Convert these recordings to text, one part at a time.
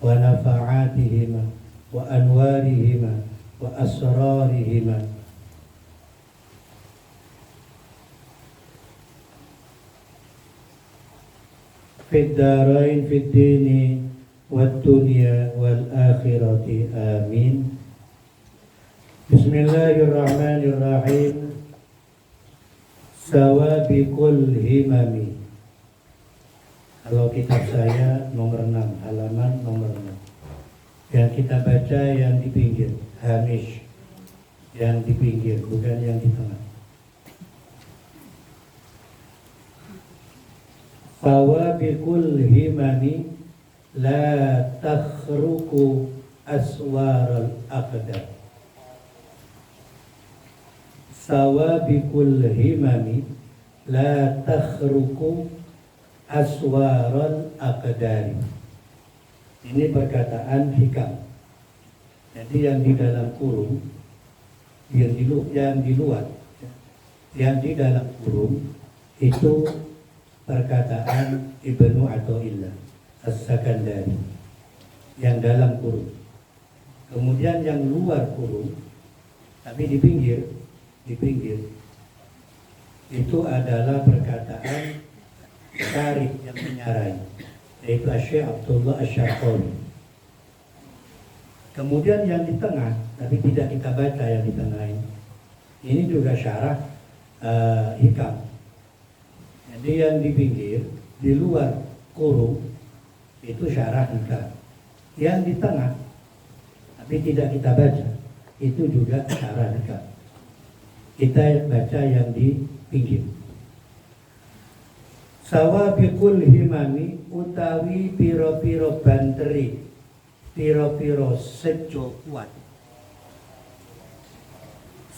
wa nafa'atihima wa anwarihima wa asrarihima fid darain fid dini wad dunya wal akhirati amin. Bismillahirrahmanirrahim. Sawabiqul himami. Kalau kitab saya nomor 6, halaman nomor 6. Yang kita baca yang di pinggir, hamish. Yang di pinggir, bukan yang di tengah. Sawabiqul himami la takhruqu aswaral aqdar. Sawabiqul himami la takhruqu aswaral aqdari. Ini perkataan hikam. Jadi yang di dalam kurung, yang di luar, yang di dalam kurung itu perkataan Ibnu Athaillah As-Sakandari yang dalam kurung. Kemudian yang luar kurung tapi di pinggir itu adalah perkataan Syarif yang menyarai, yaitu Syekh Abdullah Asy-Syarqawi. Kemudian yang di tengah, tapi tidak kita baca yang di tengah ini juga syarah hikam. Jadi yang di pinggir, di luar kurung itu syarah hikam. Yang di tengah, tapi tidak kita baca, itu juga syarah hikam. Kita baca yang di pinggir. Sawabiqul himami utawi piro-piro banteri, piro-piro sejo kuat.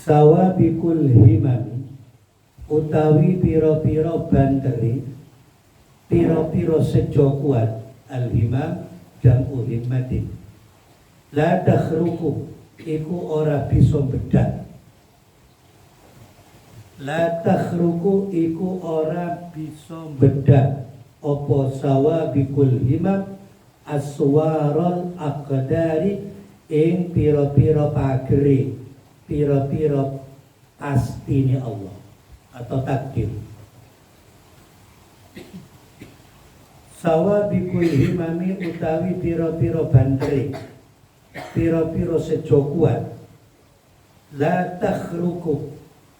Sawabiqul himami utawi piro-piro banteri, piro-piro sejo kuat. Al-himam jam'u himmatin. La takhruku iku ora bisa bedak. La takhruku iku ora bisa bedak opo sawabiqul himam aswaral aqdari ing piro-piro pageri, piro-piro pastine Allah atau takdir. Sawabiqul himami utawi piro-piro banteri, piro-piro sejo kuat. La takhruku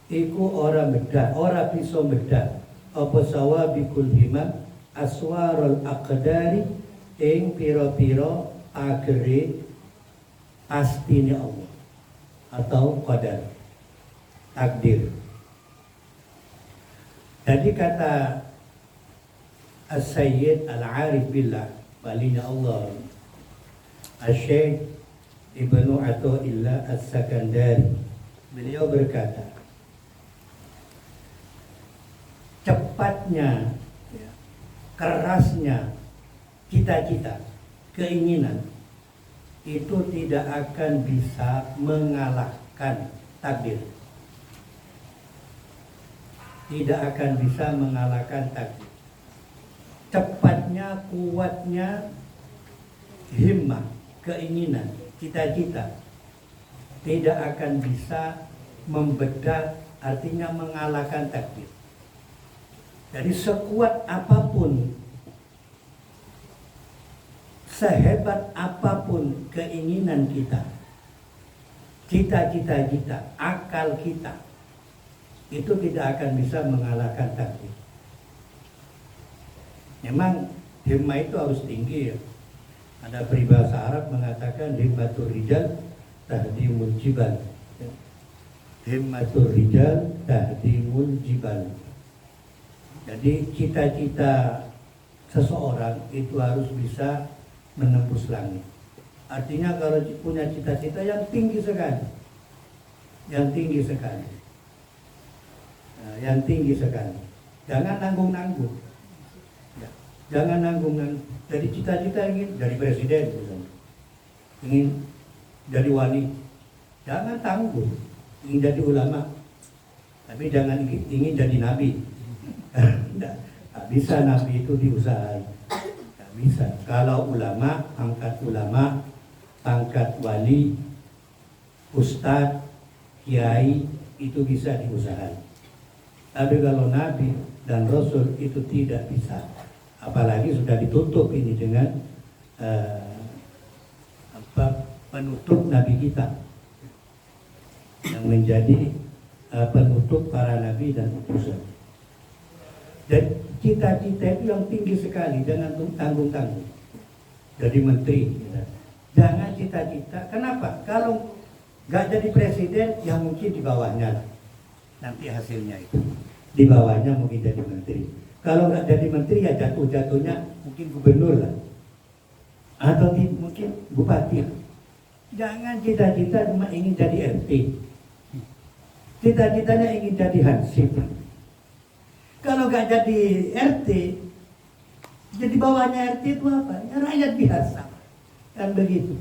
iku ora bedak, ora bisa bedak apa sawabiqul himam aswarul aqdari ing pira-pira agere pastine Allah atau qadar, takdir. Jadi kata As-Sayyid Al-Arif Billah, walinya Allah, Asy-Syaikh Ibnu Athaillah As-Sakandari, beliau berkata, cepatnya, kerasnya cita-cita, keinginan itu tidak akan bisa mengalahkan takdir. Tidak akan bisa mengalahkan takdir. Cepatnya, kuatnya himmah, keinginan, cita-cita tidak akan bisa membedah, artinya mengalahkan takdir. Jadi sekuat apapun, sehebat apapun keinginan kita, cita-cita kita, akal kita, itu tidak akan bisa mengalahkan takdir. Memang himmah itu harus tinggi ya. Ada peribahasa Arab mengatakan himmatur rijal tahdimul jibal. Himmatur rijal tahdimul jibal. Jadi cita-cita seseorang itu harus bisa menembus langit. Artinya kalau punya cita-cita yang tinggi sekali, yang tinggi sekali, yang tinggi sekali, jangan nanggung-nanggung, jangan nanggung-nanggung. Jadi cita-cita ingin jadi presiden, ingin jadi wali, jangan tanggung. Ingin jadi ulama, tapi jangan ingin jadi nabi. Tidak bisa nabi itu diusahakan. Tidak bisa. Kalau ulama, pangkat wali, ustadz, kiai, itu bisa diusahakan. Tapi kalau nabi dan rasul itu tidak bisa. Apalagi sudah ditutup ini dengan penutup nabi kita yang menjadi penutup para nabi dan utusan. Dan cita-cita itu yang tinggi sekali, jangan tanggung-tanggung. Jadi menteri, jangan cita-cita. Kenapa? Kalau nggak jadi presiden, ya mungkin di bawahnya lah. Nanti hasilnya itu di bawahnya mungkin jadi menteri. Kalau nggak jadi menteri ya jatuh-jatuhnya mungkin gubernur lah, atau mungkin bupati. Jangan cita-cita cuma ingin jadi RT. Cita-citanya ingin jadi hansip. Kalau nggak jadi RT, jadi bawahnya RT itu apa? Ya rakyat biasa. Kan begitu.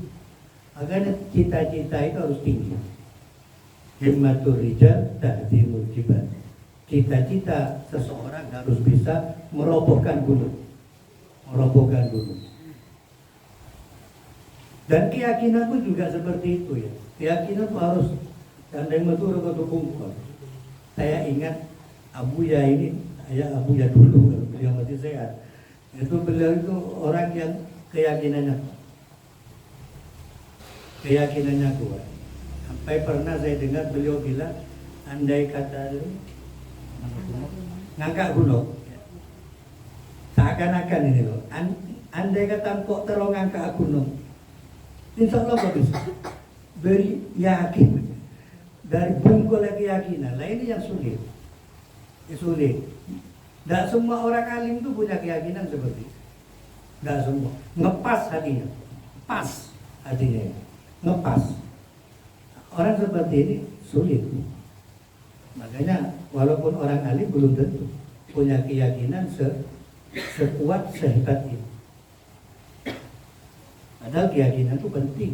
Makanya cita-cita itu harus tinggi. Himmatul rijal ta'zimul jibal. Cita-cita seseorang harus bisa merobohkan gunung. Merobohkan gunung. Dan keyakinan pun juga seperti itu ya. Keyakinan pun harus gandeng metu atau bungkol. Saya ingat Abuya ini, Abuya dulu kalau beliau masih sehat. Itu beliau itu orang yang keyakinannya kuat. Sampai pernah saya dengar beliau bilang, andai kata ngangkat gunung, seakan-akan ini loh, andai kata kok terlalu ngangkat gunung, insya Allah kok bisa. Beri yakin dari bungkul keyakinan. Nah ini yang sulit. Sulit. Tidak semua orang alim itu punya keyakinan seperti itu. Tidak semua. Ngepas hatinya, pas hatinya, ngepas. Orang seperti ini sulit. Makanya walaupun orang alim belum tentu punya keyakinan sekuat sehebat ini. Padahal keyakinan itu penting.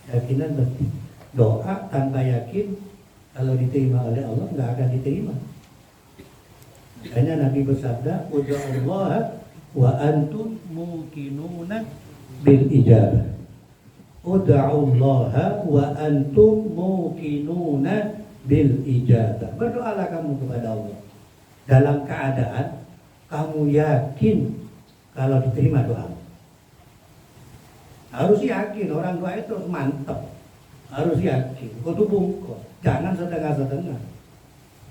Keyakinan penting. Doa tanpa yakin kalau diterima oleh Allah nggak akan diterima. Makanya Nabi bersabda, "Ud'ullaha wa antum muqinuna bil ijabah." Ud'ullaha wa antum muqinuna bil ijabah. Berdoalah kamu kepada Allah dalam keadaan kamu yakin kalau diterima doa. Harus yakin, orang doa itu mantap. Harus yakin, kudu bungkuk. Jangan setengah-setengah.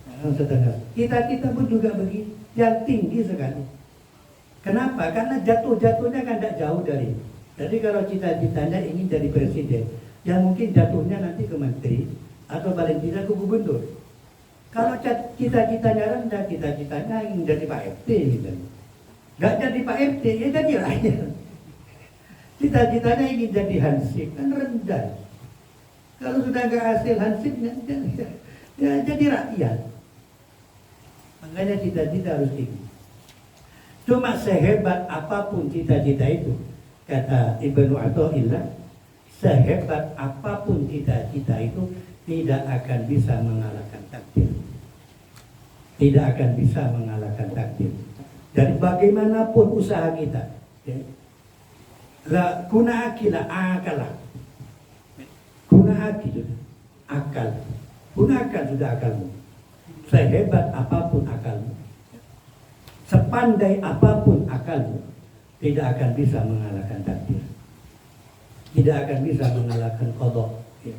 Jangan setengah. Kita pun juga begitu, yang tinggi sekali. Kenapa? Karena jatuh-jatuhnya kan tidak jauh dari. Jadi kalau cita-citanya ingin jadi presiden, ya mungkin jatuhnya nanti ke menteri atau paling tidak ke gubernur. Kalau cita-citanya rendah, cita-citanya ingin jadi Pak RT gitu. Nggak jadi Pak RT, ya jadi rakyat. Cita-citanya ingin jadi hansip, kan rendah. Kalau sudah nggak hasil hansipnya, ya jadi rakyat. Makanya cita-cita harus tinggi. Cuma sehebat apapun cita-cita itu, kata Ibnu Athaillah, sehebat apapun cita-cita itu tidak akan bisa mengalahkan takdir. Tidak akan bisa mengalahkan takdir. Jadi bagaimanapun usaha kita, ya, la guna akilah akalah. Guna akil akal. Gunakan sudah akalmu. Sehebat apapun akalmu, sepandai apapun akalmu, tidak akan bisa mengalahkan takdir. Tidak akan bisa mengalahkan qada. Ya.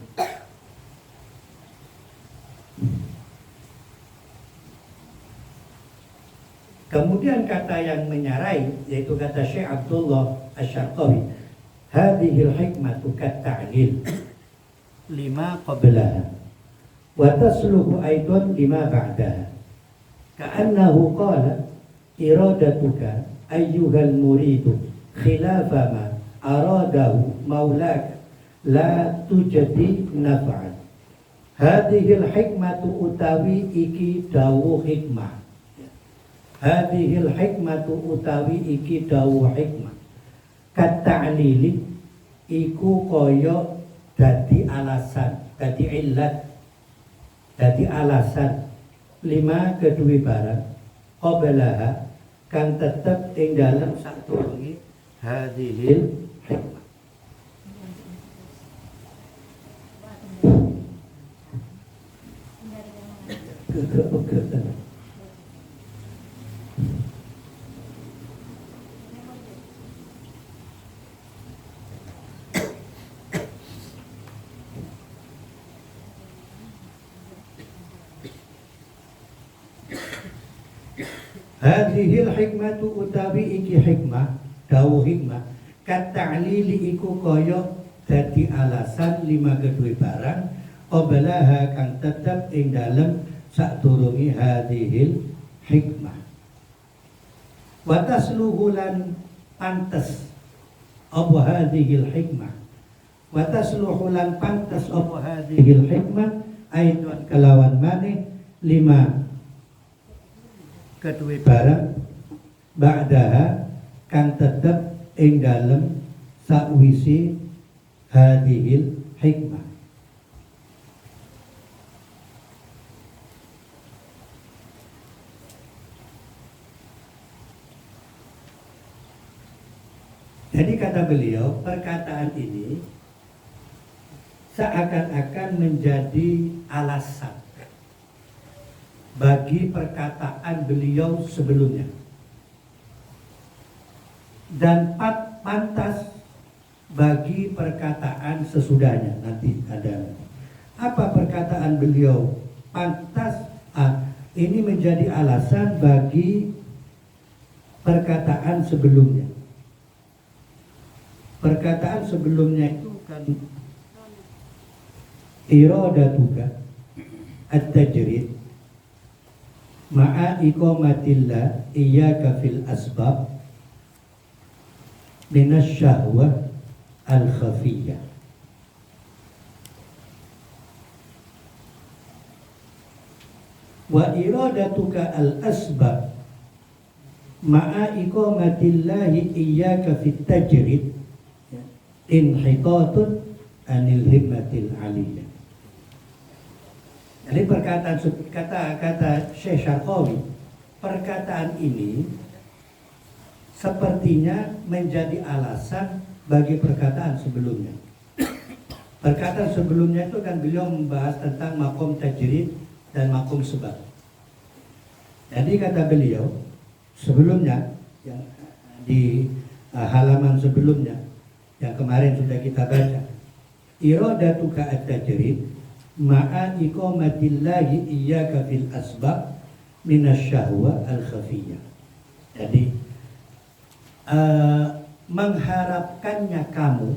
Kemudian kata yang menyarai, yaitu kata Syekh Abdullah Asy-Syarqawi, hadhil hikmatu kat-ta'lil lima qablaha wa tasluhu aidan lima ba'daha. Ka'annahu qala iradatuka ayyuhal muridu khilafa ma aradahu maulaka la tujadi naf'an. Hadhil hikmatu utawi iki dawuh hikmah. Hadhil hikmatu utawi iki dawuh hikmah. Kat-ta'lili iku kaya dadi alasan, dadi illat, dadi alasan lima kedua barang qablaha kan tetap ing dalam saturungi hadhil hikmah. Hadhil hikmatu utawi iki hikmah, dawuh hikmah, kata'lili iku kaya dadi alasan lima kedue barang obalaha kang tetep ing dalem sadurunge hadhil hikmah. Wa tasluhu lan pantes apa hadhil hikmah. Wa tasluhu lan pantes apa hadhil hikmah aidon kelawan maneh lima kedua barang ba'daha kang tetep ing dalem sakwisi hadhil hikmah. Jadi kata beliau, perkataan ini seakan-akan menjadi alasan bagi perkataan beliau sebelumnya dan pantas bagi perkataan sesudahnya. Nanti ada apa perkataan beliau pantas, ini menjadi alasan bagi perkataan sebelumnya. Perkataan sebelumnya itu kan iradatuka at-tajrid ma'a iqamatillah iyyaka fil asbab minasy syahwah al-khafiyyah. Wa iradatuka al-asbab ma'a iqamatillahi iyyaka fit tajrid inhitatun anil himmatil aliyah. Jadi perkataan kata Syekh Syarqawi, perkataan ini sepertinya menjadi alasan bagi perkataan sebelumnya. Perkataan sebelumnya itu kan beliau membahas tentang makom tajrid dan makom sebab. Jadi kata beliau sebelumnya yang di halaman sebelumnya yang kemarin sudah kita baca, iradatuka at-tajrid ma'a iqamatillahi iyyaka fil asbab minasyahwa al-khafiyyah. Jadi mengharapkannya kamu,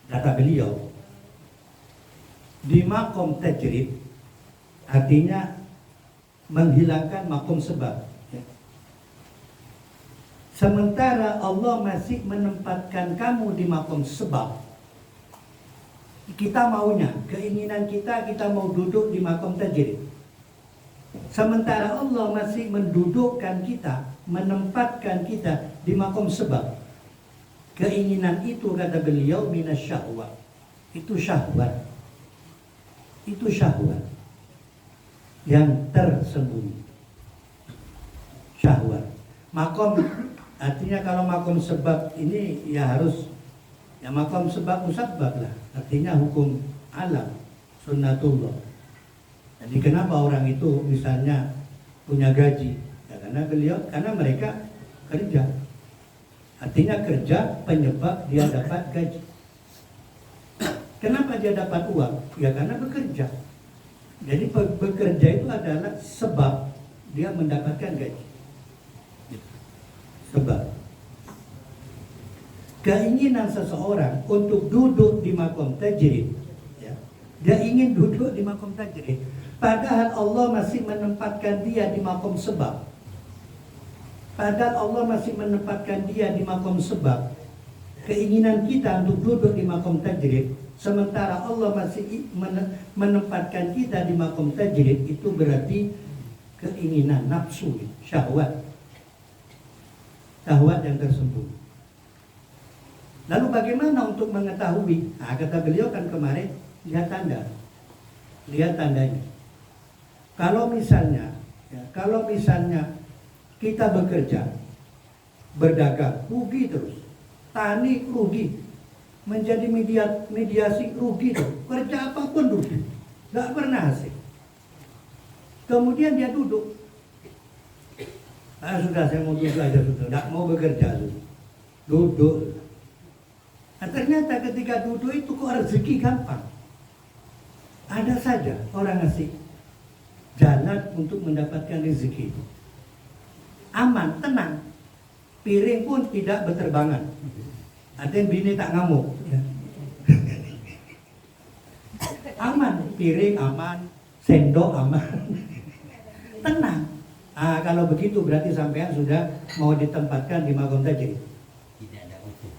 kata beliau, di makom tajrid artinya menghilangkan makom sebab. Sementara Allah masih menempatkan kamu di makom sebab. Kita maunya, keinginan kita mau duduk di makom tajrid. Sementara Allah masih mendudukkan kita, menempatkan kita di makom sebab. Keinginan itu kata beliau minasyahwat. Itu syahwat. Itu syahwat yang tersembunyi. Syahwat. Makom artinya kalau makom sebab ini ya harus ya makom sebab musabbab lah. Artinya hukum alam, sunnatullah. Jadi kenapa orang itu misalnya punya gaji? Ya karena mereka kerja. Artinya kerja penyebab dia dapat gaji. Kenapa dia dapat uang? Ya karena bekerja. Jadi bekerja itu adalah sebab dia mendapatkan gaji. Sebab keinginan seseorang untuk duduk di makom tajrid, ya, dia ingin duduk di makom tajrid, padahal Allah masih menempatkan dia di makom sebab. Padahal Allah masih menempatkan dia di makom sebab. Keinginan kita untuk duduk di makom tajrid, sementara Allah masih menempatkan kita di makom tajrid, itu berarti keinginan nafsu, syahwat. Syahwat yang tersembunyi. Lalu bagaimana untuk mengetahui? Nah, kata beliau kan kemarin, lihat tanda. Lihat tandanya. Kalau misalnya kita bekerja, berdagang rugi terus, tani rugi, menjadi mediasi rugi terus, kerja apapun rugi, nggak pernah hasil. Kemudian dia duduk, sudah saya mau duduk aja sudah, nggak mau bekerja sudah, duduk. Nah, ternyata ketika duduk itu kok rezeki gampang. Ada saja orang ngasih jalan untuk mendapatkan rezeki itu. Aman, tenang. Piring pun tidak berterbangan. Ada yang bini tak ngamuk. Ya. Aman, piring aman, sendok aman. Tenang. Kalau begitu berarti sampean sudah mau ditempatkan di makom tajrid. Tidak ada utuh.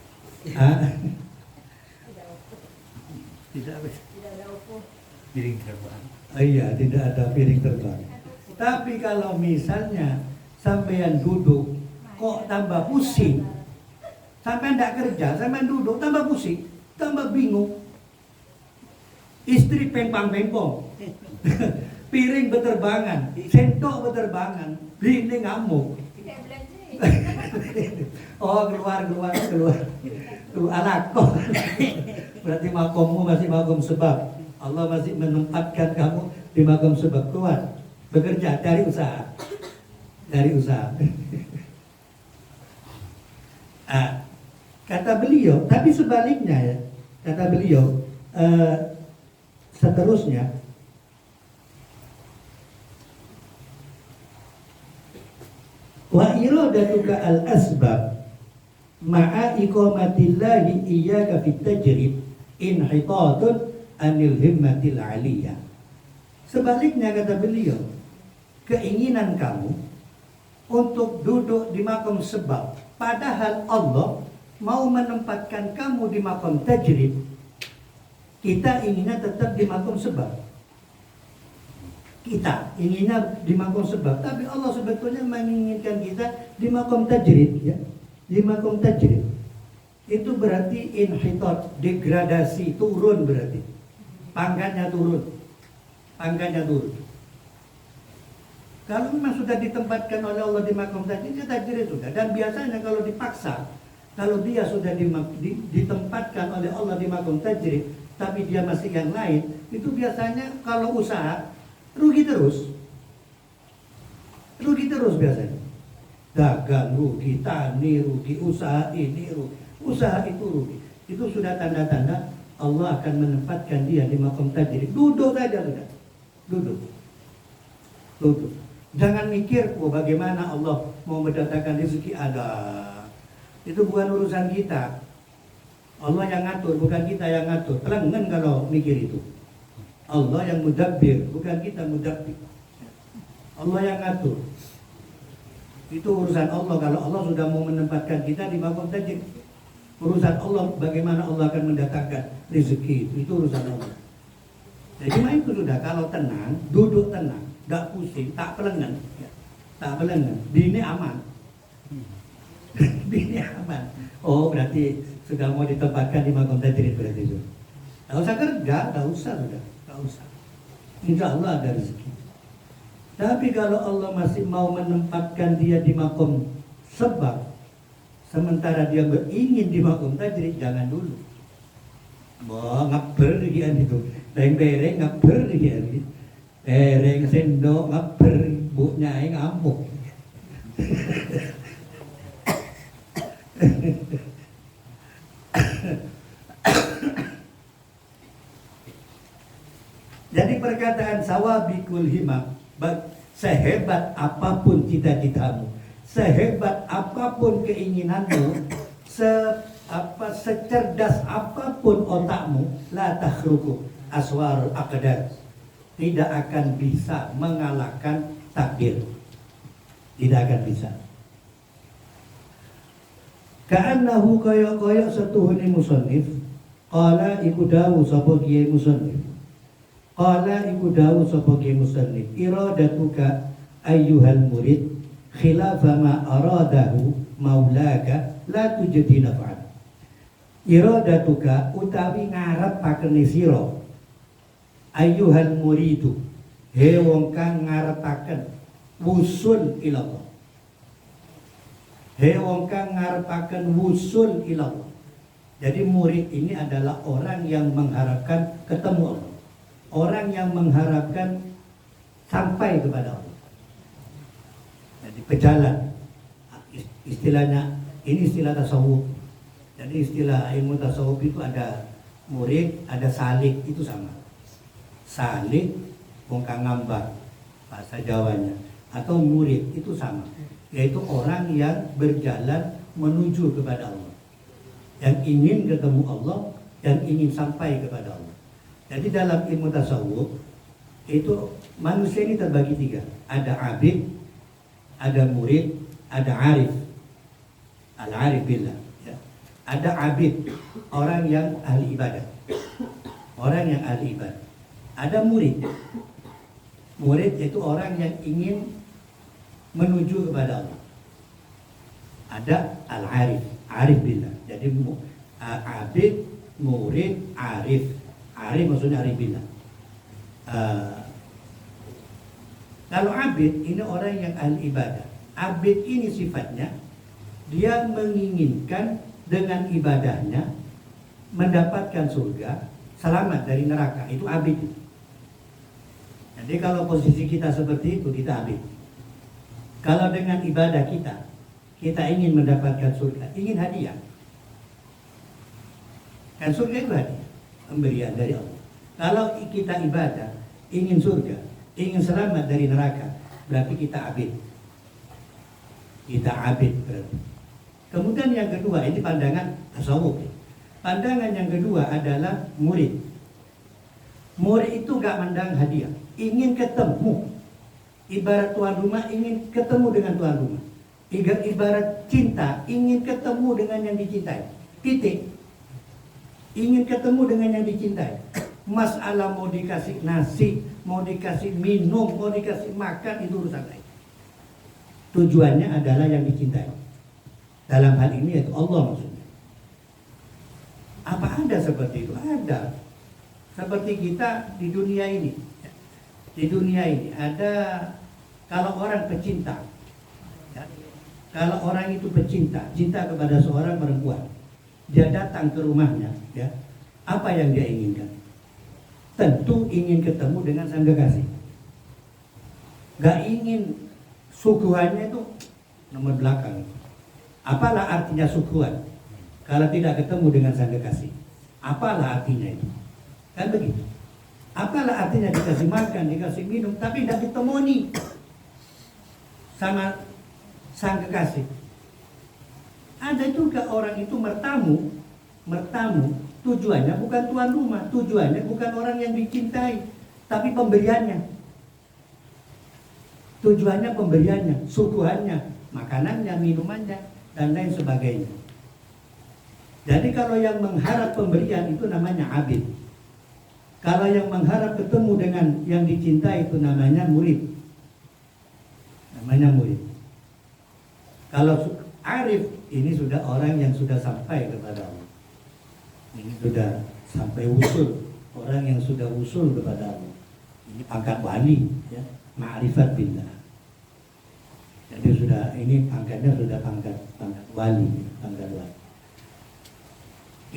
Tidak ada utuh. Piring terbang. Iya, tidak ada piring terbang. Tapi kalau misalnya sampean duduk kok tambah pusing, sampean tidak kerja, sampean duduk tambah pusing, tambah bingung. Istri pempang-pempong, piring berterbangan, sendok berterbangan, bini ngamuk. Oh keluar anak kok. Berarti makommu masih makom sebab. Allah masih menempatkan kamu di makom sebab. Keluar, bekerja, cari usaha. Kata beliau, tapi sebaliknya ya, kata beliau seterusnya, wa iradatuka al-asbab ma'a iqamatillahi iyyaka fit tajrib inhitatun anil himmatil aliyah. Sebaliknya kata beliau, keinginan kamu untuk duduk di makom sebab, padahal Allah mau menempatkan kamu di makom tajrib. Kita inginnya tetap di makom sebab. Kita inginnya di makom sebab, tapi Allah sebetulnya menginginkan kita di makom tajrid, ya. Di makom tajrid. Itu berarti inhitat, degradasi, turun berarti. Pangkatnya turun. Kalau memang sudah ditempatkan oleh Allah di makom tajrid, ya tajrid sudah. Dan biasanya kalau dipaksa, kalau dia sudah ditempatkan oleh Allah di makom tajrid, tapi dia masih yang lain, itu biasanya kalau usaha rugi terus biasanya. Dagang rugi, tani rugi, usaha ini rugi, usaha itu rugi. Itu sudah tanda-tanda Allah akan menempatkan dia di makom tajrid. Duduk saja sudah, duduk. Jangan mikir, bagaimana Allah mau mendatangkan rezeki. Itu bukan urusan kita. Allah yang ngatur, bukan kita yang ngatur. Kelengan kalau mikir itu. Allah yang mudabbir, bukan kita mudabbir. Allah yang ngatur. Itu urusan Allah. Kalau Allah sudah mau menempatkan kita di makom tajrid, urusan Allah bagaimana Allah akan mendatangkan rezeki itu urusan Allah. Jadi itu sudah, kalau tenang, duduk tenang, gak pusing, tak pelengan, dini aman. Dini aman. Oh berarti sudah mau ditempatkan di makom tajrid berarti itu. Gak usah kerja, gak usah. Insya Allah ada rezeki. Tapi kalau Allah masih mau menempatkan dia di makom sebab, sementara dia beringin di makom tajrid, jangan dulu. Ngaber gian itu, bereng ngaber gian, bereng sendok ngaber, bu nyai ngamuk. Jadi perkataan sawabikul himam, sehebat apapun cita-citamu, sehebat apapun keinginanmu, secerdas apapun otakmu, la takhruku aswarul aqdar, tidak akan bisa mengalahkan takdir. Tidak akan bisa. Ka'annahu kaya-kaya setuhuni musannif, qala iku dawu sapa kiai musannif. Qala iku dawu sapa kiai musannif, iradatuka ayyuhal murid khilafa ma aradahu maulaka la tujdi naf'an. Iradatuka utawi ngarepakene sira, ayyuhal muridu, he wong kang ngarepaken wusul ila Allah. He wong kang ngarepaken wusul ilallah. Jadi murid ini adalah orang yang mengharapkan ketemu Allah. Orang yang mengharapkan sampai kepada Allah. Jadi pejalan. Istilahnya, ini istilah tasawuf. Jadi istilah ilmu tasawuf itu ada murid, ada salik, itu sama. Salik, wong kang ngambak, bahasa Jawanya. Atau murid, itu sama. Yaitu orang yang berjalan menuju kepada Allah. Yang ingin ketemu Allah, yang ingin sampai kepada Allah. Jadi dalam ilmu tasawuf, itu manusia ini terbagi 3. Ada abid, ada murid, ada arif. Al-arif billah. Ya. Ada abid, orang yang ahli ibadah. Orang yang ahli ibadah. Ada murid. Murid itu orang yang ingin menuju kepada Allah. Ada al-arif, arif billah. Jadi abid, murid, arif. Arif maksudnya arif billah. Kalau abid ini orang yang ahli ibadah. Abid ini sifatnya dia menginginkan dengan ibadahnya mendapatkan surga, selamat dari neraka. Itu abid. Jadi kalau posisi kita seperti itu, kita abid. Kalau dengan ibadah kita ingin mendapatkan surga, ingin hadiah. Kan surga itu hadiah, pemberian dari Allah. Kalau kita ibadah, ingin surga, ingin selamat dari neraka, berarti kita abid. Kita abid berarti. Kemudian yang kedua, ini pandangan tasawuf. Pandangan yang kedua adalah murid. Murid itu gak mandang hadiah, ingin ketemu. Ibarat tuan rumah ingin ketemu dengan tuan rumah. Ibarat cinta ingin ketemu dengan yang dicintai. Titik. Ingin ketemu dengan yang dicintai. Masalah mau dikasih nasi, mau dikasih minum, mau dikasih makan, itu urusan lain. Tujuannya adalah yang dicintai. Dalam hal ini yaitu Allah maksudnya. Apa ada seperti itu? Ada. Seperti kita di dunia ini. Di dunia ini ada, kalau orang pecinta, ya, kalau orang itu pecinta, cinta kepada seorang perempuan, dia datang ke rumahnya, ya, apa yang dia inginkan? Tentu ingin ketemu dengan sang kekasih. Gak ingin suguhannya itu nomor belakang. Apalah artinya suguhan kalau tidak ketemu dengan sang kekasih? Apalah artinya itu? Kan begitu. Apalah artinya dikasih makan, dikasih minum, tapi tidak ditemui sama sang kekasih. Ada juga orang itu mertamu, tujuannya bukan tuan rumah, tujuannya bukan orang yang dicintai, tapi pemberiannya. Tujuannya pemberiannya, suguhannya, makanannya, minumannya, dan lain sebagainya. Jadi kalau yang mengharap pemberian itu namanya abid. Kalau yang mengharap ketemu dengan yang dicintai itu namanya murid. Namanya murid. Kalau arif, ini sudah orang yang sudah sampai kepada Allah. Ini sudah sampai usul. Orang yang sudah usul kepada Allah. Ini pangkat wali, ya, ma'rifat billah. Jadi sudah, ini pangkatnya sudah pangkat wali, pangkat wali.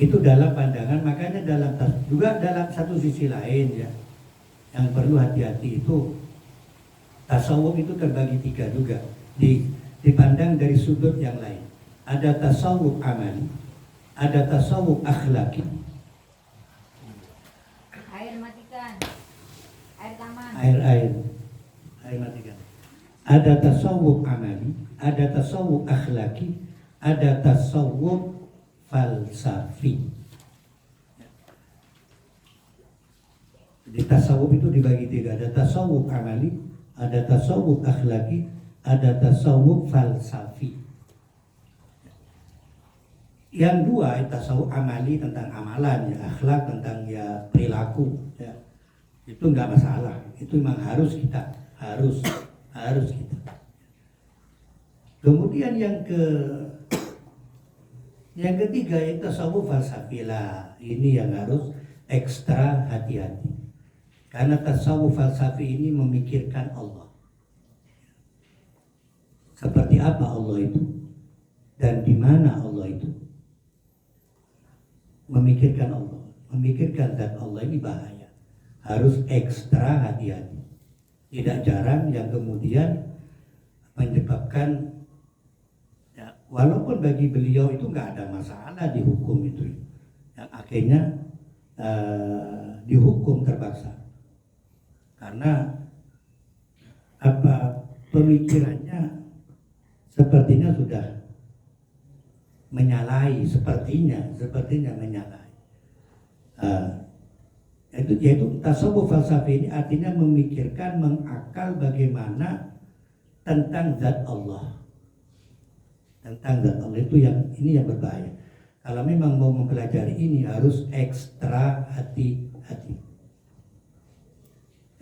Itu dalam pandangan, makanya juga dalam satu sisi lain, ya, yang perlu hati-hati itu tasawuf itu terbagi 3 juga, dipandang dari sudut yang lain. Ada tasawuf amali, ada tasawuf akhlaki. Air matikan, air taman. Air matikan. Ada tasawuf amali, ada tasawuf akhlaki, ada tasawuf falsafi. Jadi tasawuf itu dibagi 3. Ada tasawuf amali, ada tasawuf akhlaki, ada tasawuf falsafi. Yang 2 tasawuf amali tentang amalan, ya, akhlak tentang ya perilaku, ya. Itu enggak masalah. Itu memang harus kita, harus kita. Kemudian yang ketiga itu tasawuf falsafi lah. Ini yang harus ekstra hati-hati. Karena tasawuf falsafi ini memikirkan Allah. Seperti apa Allah itu? Dan di mana Allah itu? Memikirkan Allah, memikirkan zat Allah ini bahaya. Harus ekstra hati-hati. Tidak jarang yang kemudian menyebabkan, ya, walaupun bagi beliau itu nggak ada masalah di hukum itu, yang akhirnya dihukum terpaksa karena apa, pemikirannya sepertinya sudah menyalahi, sepertinya menyalahi. Yaitu tasawuf falsafi ini artinya memikirkan, mengakal bagaimana tentang zat Allah. Tentang zat Allah itu ini yang berbahaya. Kalau memang mau mempelajari ini harus ekstra hati-hati.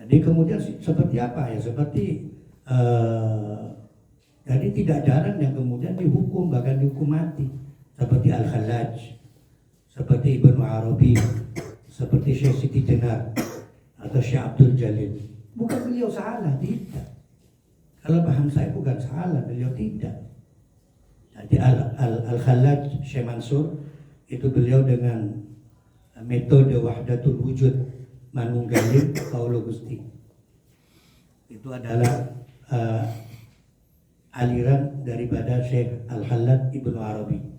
Jadi kemudian seperti apa ya? Seperti jadi tidak jarang yang kemudian dihukum, bahkan dihukum mati. Seperti Al-Hallaj, seperti Ibnu Arabi, seperti Syekh Siti Jenar atau Syekh Abdul Jalil. Bukan beliau salah, tidak. Kalau paham saya bukan salah, beliau tidak. Jadi Al-Hallaj, Syekh Mansur, itu beliau dengan metode wahdatul wujud manunggaling Kaulo Gusti. Itu adalah aliran daripada Syekh Al-Hallaj Ibnu Arabi.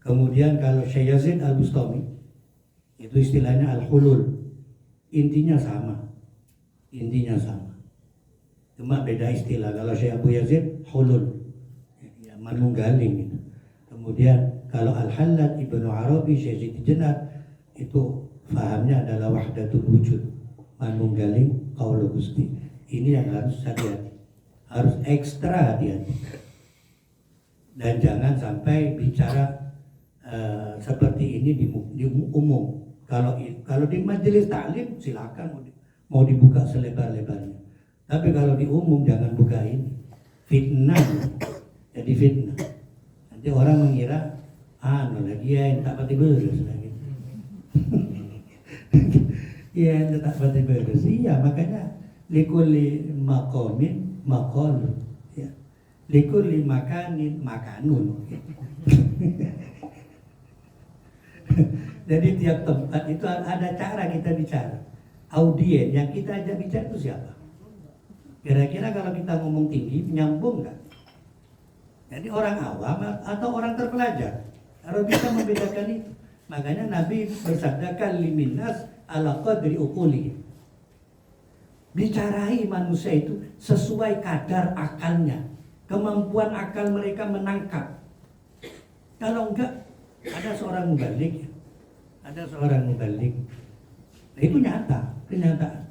Kemudian kalau Syekh Yazid Al-Bustami, itu istilahnya al-hulul, intinya sama, cuma beda istilah. Kalau Syekh Abu Yazid hulul, ya, manunggaling gitu. Kemudian kalau Al-Hallaj Ibnu Arabi, Syekh Siti Jenar, itu fahamnya adalah wahdatul wujud, manunggaling Kaulo Gusti. Ini yang harus hati-hati, harus ekstra hati-hati, dan jangan sampai bicara seperti ini di umum. Kalau di majelis taklim silakan mau dibuka selebar-lebarnya. Tapi kalau di umum jangan buka ini. Fitnah, jadi fitnah. Nanti orang mengira lagi ya tak pati beres lagi. Iya, tak pati beres. Iya, makanya likulli maqamin maqal. Ya. Likulli makanin makanun. Jadi tiap tempat itu ada cara kita bicara. Audien yang kita ajak bicara itu siapa? Kira-kira kalau kita ngomong tinggi nyambung nggak? Jadi orang awam atau orang terpelajar harus bisa membedakan itu. Makanya Nabi bersabda kaliminas ala qadri uquli. Bicarai manusia itu sesuai kadar akalnya, kemampuan akal mereka menangkap. Kalau enggak, ada seorang mubalik, nah, itu nyata, kenyataan.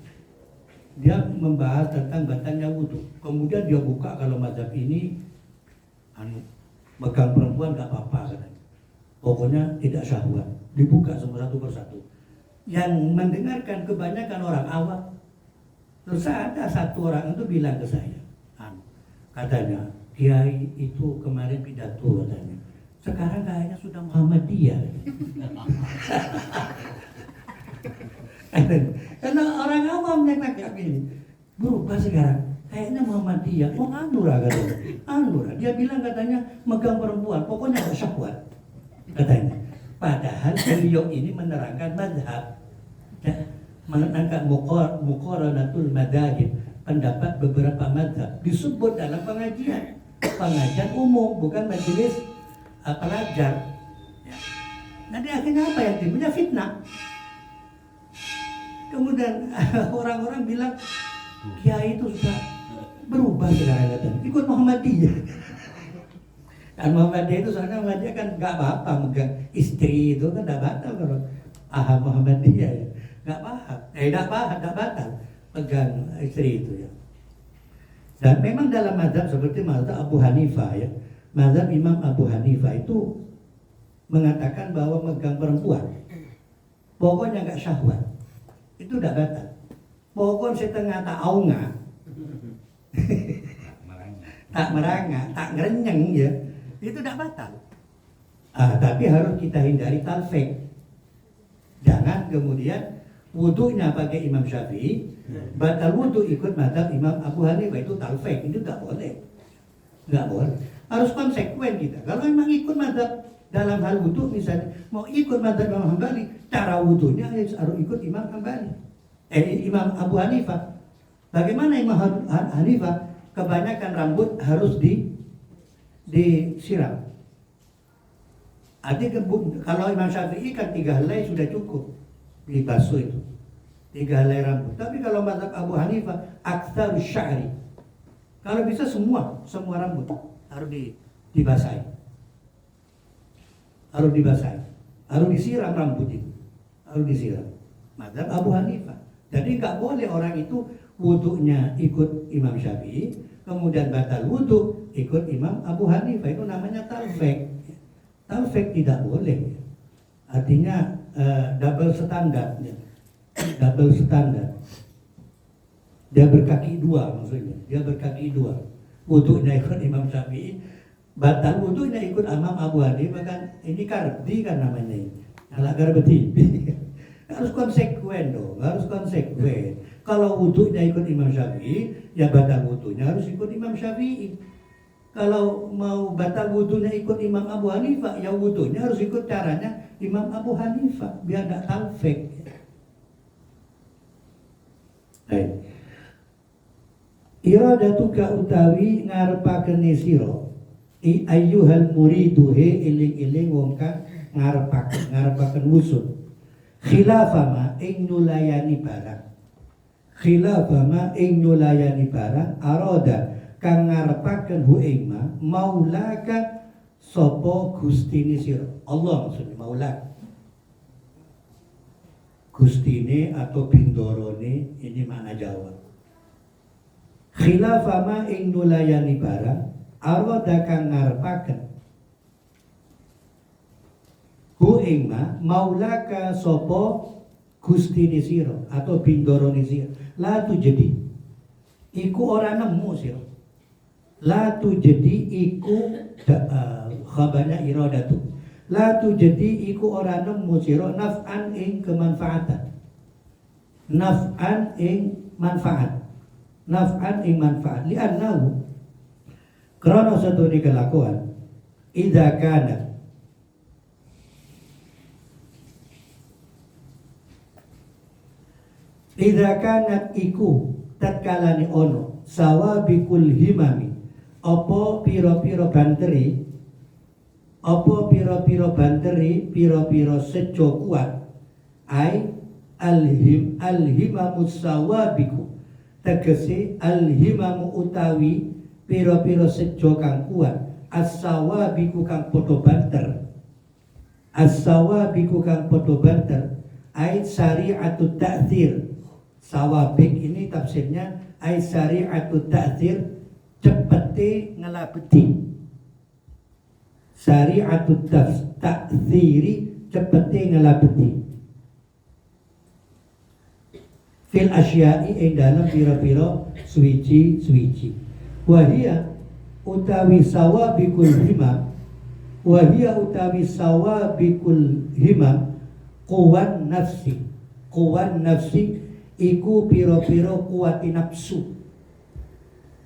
Dia membahas tentang batalnya wudhu, kemudian dia buka kalau mazhab ini megang perempuan gak apa-apa katanya. Pokoknya tidak syahwat, dibuka semua satu persatu. Yang mendengarkan kebanyakan orang awam. Terus ada satu orang itu bilang ke saya, katanya, Kiai itu kemarin pidato katanya. Sekarang kayaknya sudah Muhammadiyah. Karena orang awam yang nangkap ini berubah sekarang. Kayaknya Muhammadiyah. Oh Anura katanya. Anura. Dia bilang katanya megang perempuan. Pokoknya gak syahwat. Katanya. Padahal beliau ini menerangkan madhab. Menangkap muqaranatul madhahib. Pendapat beberapa madhab. Disebut dalam pengajian. Pengajian umum. Bukan majelis pelajar. Ya. Nanti akhirnya apa yang timbulnya fitnah. Kemudian orang-orang bilang Kiai itu sudah berubah sekarang katanya. Ikut Muhammadiyah. Dan Muhammadiyah itu soalnya Muhammadiyah kan nggak apa-apa megang istri itu kan nggak batal kalau Muhammadiyah ya. Nggak batal pegang istri itu ya. Dan memang dalam mazhab seperti mazhab Abu Hanifah ya. Mazhab Imam Abu Hanifah itu mengatakan bahwa megang perempuan pokoknya nggak syahwat itu udah batal. Pokoknya setengah tak aunga, tak merangak, tak ngerenyeng ya, itu udah batal. Tapi harus kita hindari talfek. Jangan kemudian wudunya pakai Imam Syafi'i, batal wudu ikut mazhab Imam Abu Hanifah itu talfek, itu nggak boleh. Harus konsekuen kita. Kalau memang ikut mazhab dalam hal wudhu misalnya, mau ikut mazhab Imam Hambali, cara wudhunya harus ikut Imam Hambali. Imam Abu Hanifah. Bagaimana Imam Hanifah? Kebanyakan rambut harus disiram. Artinya kalau Imam Syafi'i kan 3 helai sudah cukup dibasuh itu. 3 helai rambut. Tapi kalau mazhab Abu Hanifah, aktsar sya'ri. Kalau bisa semua rambut harus dibasahi. Harus dibasahi. Harus disiram rambut itu. Harus disiram. Mazhab Abu Hanifah. Jadi nggak boleh orang itu wudhunya ikut Imam Syafi'i, kemudian batal wudhu ikut Imam Abu Hanifah. Itu namanya talfek. Talfek tidak boleh. Artinya double standar. Double standar. Dia berkaki dua maksudnya. Dia berkaki dua. Wudhunya ikut Imam Syafi'i, batal wudhunya ikut Imam Abu Hanifah, kan ini kardi kan namanya ini. Alakar betipi. Harus konsekuen dong, harus konsekuen. Kalau wudhunya ikut Imam Syafi'i, ya batal wudhunya harus ikut Imam Syafi'i. Kalau mau batal wudhunya ikut Imam Abu Hanifah, ya wudhunya harus ikut caranya Imam Abu Hanifah, biar gak talfek. Baik. Iradatuka utawi ngarepaken sira ayyuhal muridu he iling-iling wong kang ngarepaken wusud khilafama ing nulayani barang, khilafama ing nulayani barang aroda kang ngarepaken hu ing maulaka sapa gustine sira. Allah maksudnya maulak, gustine atau bindorone, ini makna Jawa. Khilafama ing nulayani barang aroda kang ngarepaken hu ing maulaka sapa gustine sira atau bindorone sira. La tu jadi iku ora nemu sira. La tu jadi iku khabarnya iradatu. La tu jadi iku ora nemu sira naf'an ing kemanfaatan. Naf'an ing manfaat. Naf'an ing manfaat. Li'annahu krana satune kelakuan idza kana idza kanat iku tatkalane ono sawabikul himami apa pira-pira banteri, apa pira-pira banteri, pira-pira sejo kuat, ai alhimamu sawabiku, tegese alhimamu utawi pira-pira sejo kang kuat, as-sawabiku kang padha banter, as-sawabiku kang padha banter, ai syari'atut ta'thir. Sawabik ini tafsirnya ai syari'atut ta'thir, cepete ngelabeti. Syari'atut ta'thiri, cepete ngelabeti. Fil asya'i ing dalam pira-pira suwiji-suwiji. Wahia utawi sawabikul himam, wahia utawi sawabikul himam kuwan nafsi. Kuwan nafsi iku pira-pira kuwati nafsu.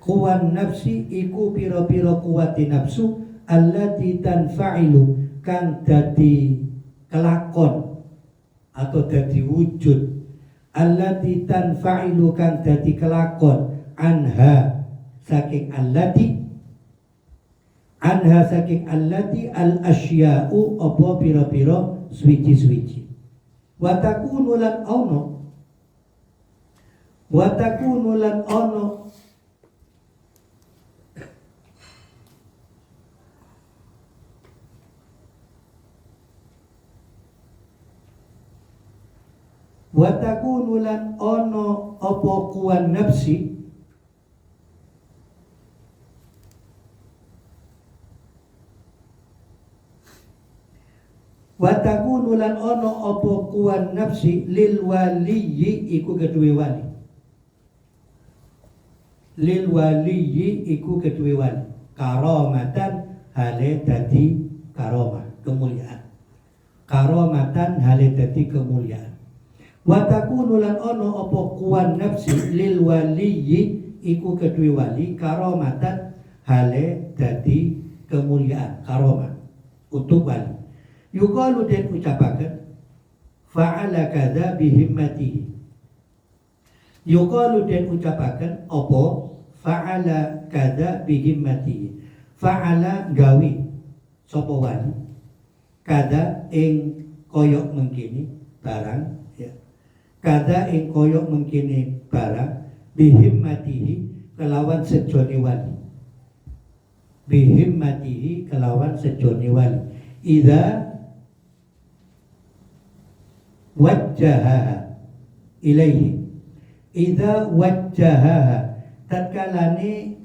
Kuwan nafsi iku pira-pira kuwati nafsu allati tanfa'ilu kang dadi kelakon atau dadi wujud, allati tanfa'ilu kang dadi kelakon anha saking allati, anha saking allati al asya'u apa pira-pira suwiji-suwiji. Wa takunu lan ono, wa takunu lan ono wa takunu lan ono apa kuwan nafsi wa takunu lan ono apa kuwan nafsi lil waliyyi iku kedue wali, lil waliyyi iku kedue wali karamatan hale dadi karomah kemuliaan, karamatan hale dadi kemuliaan. Wa takunu lan ono apa kuwan nafsi lil waliyyi iku kedue wali karamatan hale dadi kemuliaan, karomah untuk wali. Yuqalu den ucapaken fa'ala kadza bihimmatihi. Yuqalu den ucapaken apa fa'ala kadza bihimmatihi. Fa'ala gawi sapa wali kada ing koyok mengkini barang ya. Kada ing koyok mengkini barang bihimmatihi kelawan sejone wali. Bihimmatihi kelawan sejone wali. Idza wajjaha ilaihi. Idza wajjaha tatkalane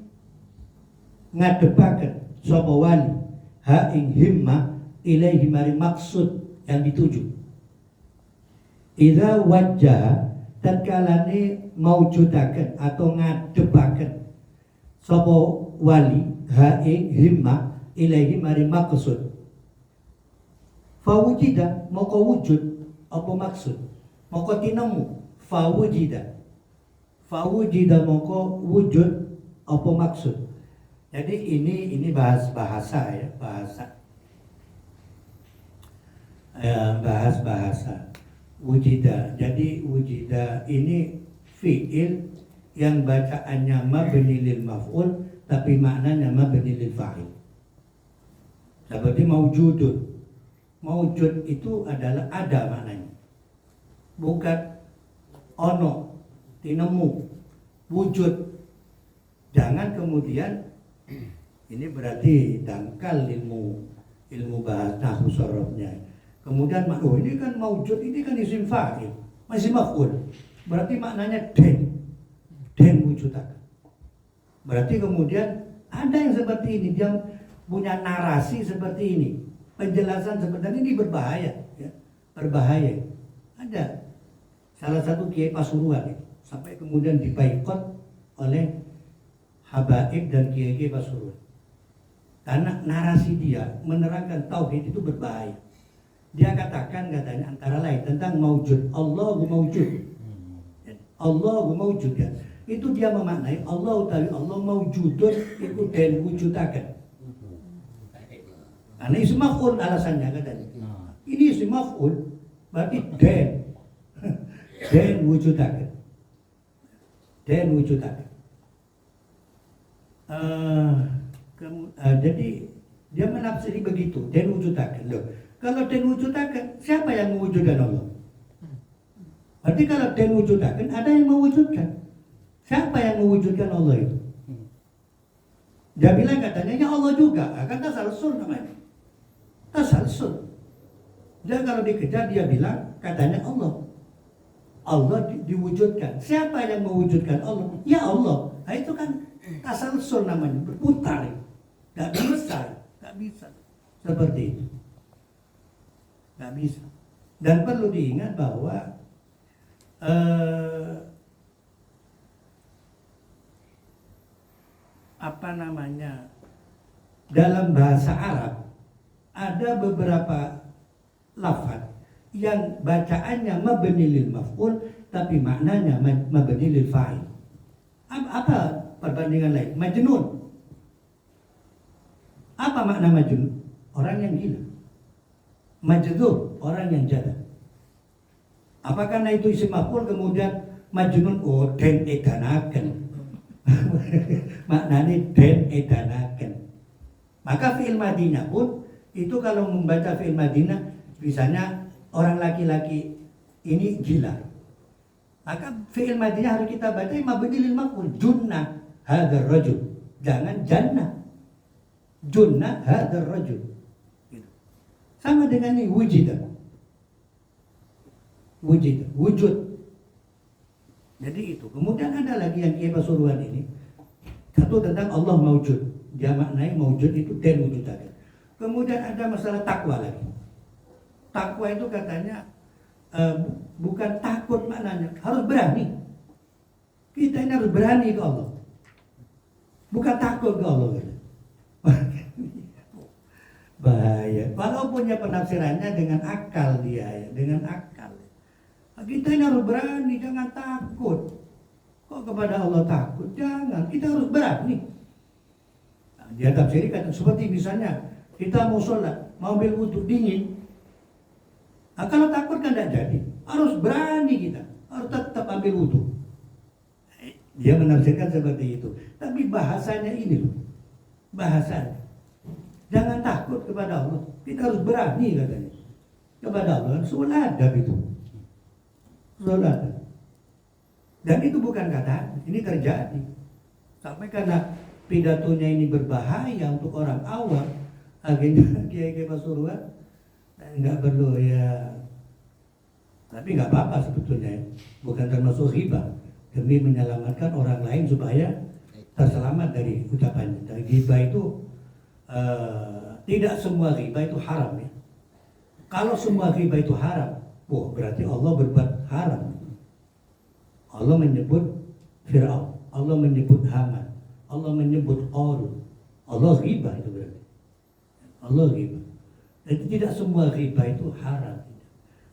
ngadepaken sapa wali ha ing himmah ilaihi mari maksud yang dituju. Idza wajjaha tatkalane maujudaken atau ngadepaken sapa wali ha ing himmah ilaihi mari maksud. Fawujida moko wujud apa maksud? Moko tinemu fawujida. Fawujida moko wujud apa maksud? Jadi ini bahasa ya, bahasa wujida. Jadi wujida ini fiil yang bacaannya mabni lil maf'ul tapi maknanya mabni lil fa'il. Seperti maujudun. Maujud itu adalah ada maknanya. Bukan ono, tinemu, wujud. Jangan kemudian ini berarti dangkal ilmu bahasa nahwu sorofnya. Kemudian oh ini kan maujud, ini kan isim fa'il, masih maf'ul. Berarti maknanya den wujudakan. Berarti kemudian ada yang seperti ini, dia punya narasi seperti ini, penjelasan seperti ini berbahaya, ya. Berbahaya. Ada salah satu kiai Pasuruan ya, sampai kemudian dibaikot oleh habaib dan kiai-kiai Pasuruan. Karena narasi dia menerangkan tauhid itu berbahaya. Dia katakan katanya antara lain tentang maujud, Allahu maujud. Allahu maujud ya. Itu dia memaknai Allah utawi Allah maujudun itu den wujudaken. Karena isim maf'ul alasannya katanya. Ini isim maf'ul berarti den wujudaken. Den wujudaken. Jadi dia menafsiri begitu, den wujudaken. Loh, kalau den wujudaken, siapa yang mewujudkan Allah? Berarti kalau den wujudaken, ada yang mewujudkan. Siapa yang mewujudkan Allah itu? Dia bilang katanya ya Allah juga, kan tasalsul namanya. Tasalsul. Dia kalau dikejar dia bilang katanya Allah. Allah diwujudkan. Siapa yang mewujudkan Allah? Ya Allah. Nah, itu kan tasalsul namanya, berputar. Gak bisa. Seperti itu. Gak bisa. Dan perlu diingat bahwa dalam bahasa Arab ada beberapa lafaz yang bacaannya mabni lil maf'ul tapi maknanya mabni lil fa'il. Apa perbandingan lain? Majnun. Apa makna majnun? Orang yang gila. Majdzub, orang yang jada. Apakah karena itu isim maf'ul kemudian majnun den edanaken. Maknanya den edanaken. Maka fi'il madinah pun itu kalau membaca fi'il madinah misalnya orang laki-laki ini gila. Maka fi'il madinah harus kita baca mabni lil maf'ul. Junna hadzal rajul. Jangan jannah. Junna hadzal rajul. Sama dengan ini wujud. Jadi itu. Kemudian ada lagi yang Kiai Pasuruan ini. Satu tentang Allah maujud. Dia maknai maujud itu den wujudaken. Kemudian ada masalah takwa lagi. Takwa itu katanya bukan takut maknanya, harus berani. Kita ini harus berani ke Allah. Bukan takut ke Allah. Bahaya. Walaupun ya penafsirannya dengan akal dia ya, dengan akal. Kita ini harus berani, jangan takut. Kok kepada Allah takut? Jangan, kita harus berani. Nah, Dia tafsirkan seperti misalnya kita mau sholat, mau ambil wudhu dingin. Nah, kalau takut kan tidak jadi. Harus berani kita, harus tetap ambil wudhu. Dia menafsirkan seperti itu. Tapi bahasanya ini loh, bahasanya. Jangan takut kepada Allah. Kita harus berani katanya. Kepada Allah, soal adab itu. Soal adab. Dan itu bukan kata, ini terjadi. Sampai karena pidatonya ini berbahaya untuk orang awam, akhirnya Kiai Pasuruan nggak perlu ya. Tapi nggak apa-apa sebetulnya, bukan termasuk ghibah, demi menyelamatkan orang lain supaya terselamat dari ucapannya. Dari ghibah itu tidak semua ghibah itu haram ya. Kalau semua ghibah itu haram, berarti Allah berbuat haram. Allah menyebut Fir'aun, Allah menyebut Haman, Allah menyebut Qarun. Allah ghibah itu berarti. Allah ghibah. Jadi tidak semua ghibah itu haram.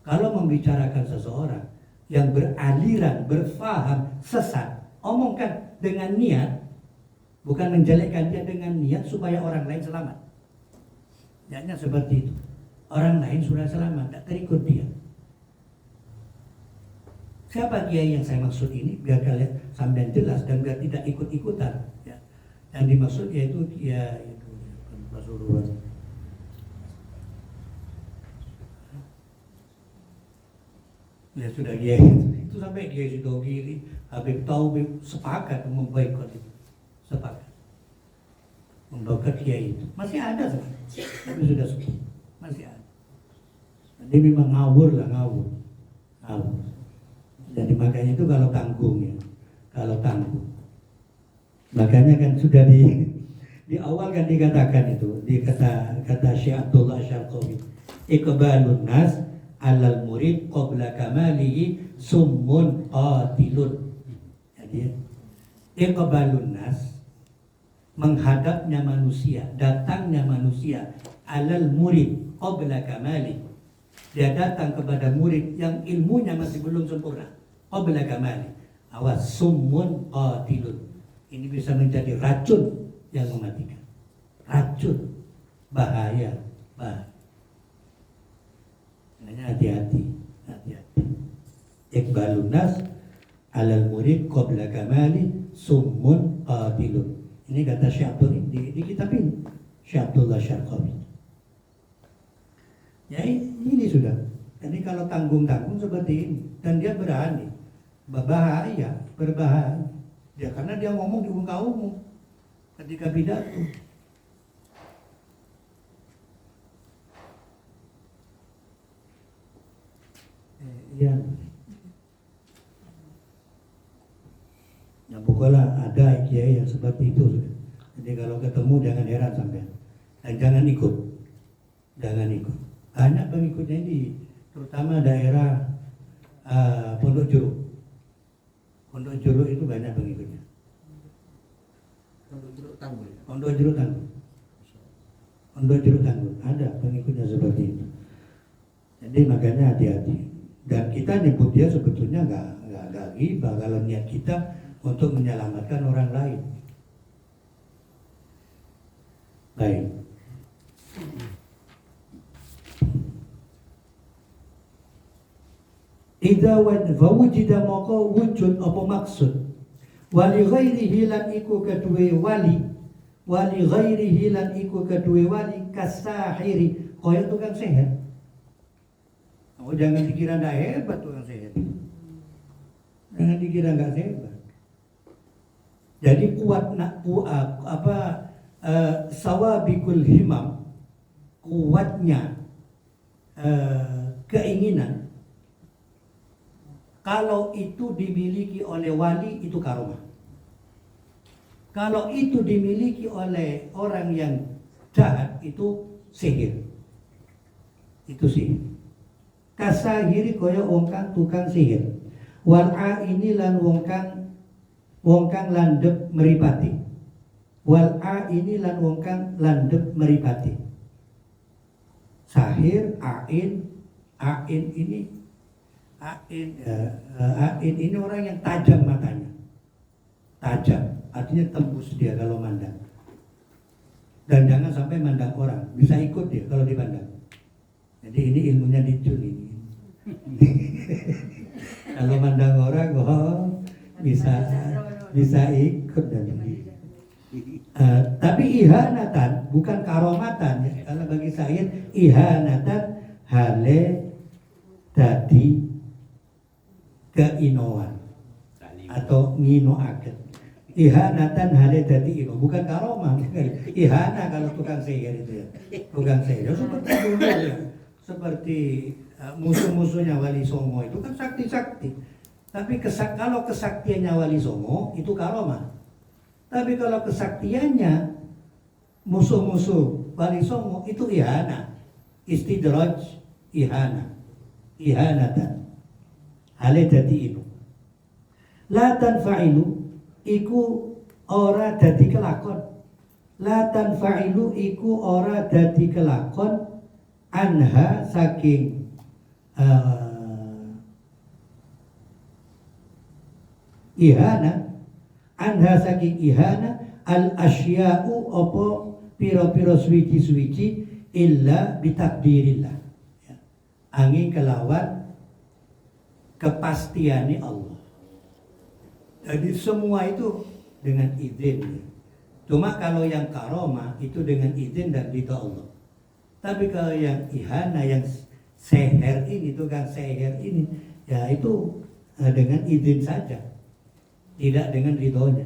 Kalau membicarakan seseorang yang beraliran, berfaham, sesat, omongkan dengan niat, bukan menjelekkan dia dengan niat supaya orang lain selamat. Niatnya seperti itu. Orang lain sudah selamat, tak terikut dia. Siapa kiai yang saya maksud ini? Biar kalian sampai jelas dan biar tidak ikut-ikutan. Ya. Yang dimaksud yaitu ya itu Pasuruan. Ya sudah kiai itu sampai kiai Sidogiri, Habib Taubib sepakat memboikot itu, sepakat memboikot kiai itu. Masih ada sebenarnya, tapi sudah sepuh, masih ada. Jadi memang ngawur lah, ngawur. Jadi makanya itu kalau tanggung ya, kalau tanggung. Makanya kan sudah di awal kan dikatakan itu, di kata Syekh Abdullah Syarqawi, iqbalun nas alal murid qabla kamalihi summun qatilun. Jadi iqbalun nas, menghadapnya manusia, datangnya manusia alal murid qabla kamalihi. Dia datang kepada murid yang ilmunya masih belum sempurna. Qabla kamali. Awas, summun qatilun. Ini bisa menjadi racun yang mematikan. Racun, bahaya. Makanya hati-hati. Iqbalun nas alal murid qabla kamali summun qatilun. Ini kata Syekh Abdullah di kitab ini. Syekh Abdullah Syarqawi. Ya ini sudah. Jadi kalau tanggung-tanggung seperti ini dan dia berani, berbahaya. Ya karena dia ngomong di muka umum ketika pidato. Iya. Ya pokoknya ada kiai yang seperti itu sudah. Jadi kalau ketemu jangan heran sampai dan jangan ikut. Banyak pengikutnya ini, terutama daerah Pondok Juru. Pondok Juru itu banyak pengikutnya. Pondok Juru Tanggul. Ada pengikutnya seperti itu. Jadi makanya hati-hati. Dan kita nyebut dia sebetulnya nggak ghibah kalau niat kita untuk menyelamatkan orang lain. Baik. Idza wujida maka wujud apa maksud wali ghairihi lan iku kedue wali kasahiri kaya tukang sihir. Jangan dikira ndak hebat tukang sihir. Jangan dikira nggak hebat. Jadi kuat sawabikul himam, kuatnya keinginan. Kalau itu dimiliki oleh wali, itu karomah. Kalau itu dimiliki oleh orang yang jahat, itu sihir. Itu sihir. Kasahiri kaya wong kang tukang sihir. Wal'a ini lan wong kang landep meripati. Wal'a ini lan wong kang landep meripati. Sahir, ain ini orang yang tajam matanya. Tajam, artinya tembus dia kalau mandang. Dan jangan sampai mandang orang, bisa ikut dia kalau dipandang. Jadi ini ilmunya dicun ini. Kalau mandang orang, bisa ikut dan tapi ihanatan bukan karomatan ya. Kalau bagi saya ihanatan hale dadi keinoan atau nginoaken. Ihanatan hale dadi ino, bukan karomah. Ihana kalau tukang sihir itu ya. Tukang sihir seperti dulu ya. Seperti musuh-musuhnya Wali Songo itu kan sakti-sakti. Tapi kalau kesaktiannya Wali Songo itu karomah. Tapi kalau kesaktiannya musuh-musuh Wali Songo itu ihana. Istidraj ihana. Ihanatan. Hale dadi ino. La tanfa'ilu iku ora dadi kelakon. La tanfa'ilu iku ora dadi kelakon anha saking ihana, anha saking ihana al asya'u apa piro-piro suwiji-suwiji illa bitakdirillah ya. Angin kelawan kepastiannya Allah. Jadi semua itu dengan izin ya. Cuma kalau yang karomah itu dengan izin dan ridha Allah. Tapi kalau yang ihana, yang seher ini, tukang seher ini, ya itu dengan izin saja, tidak dengan ridhonya.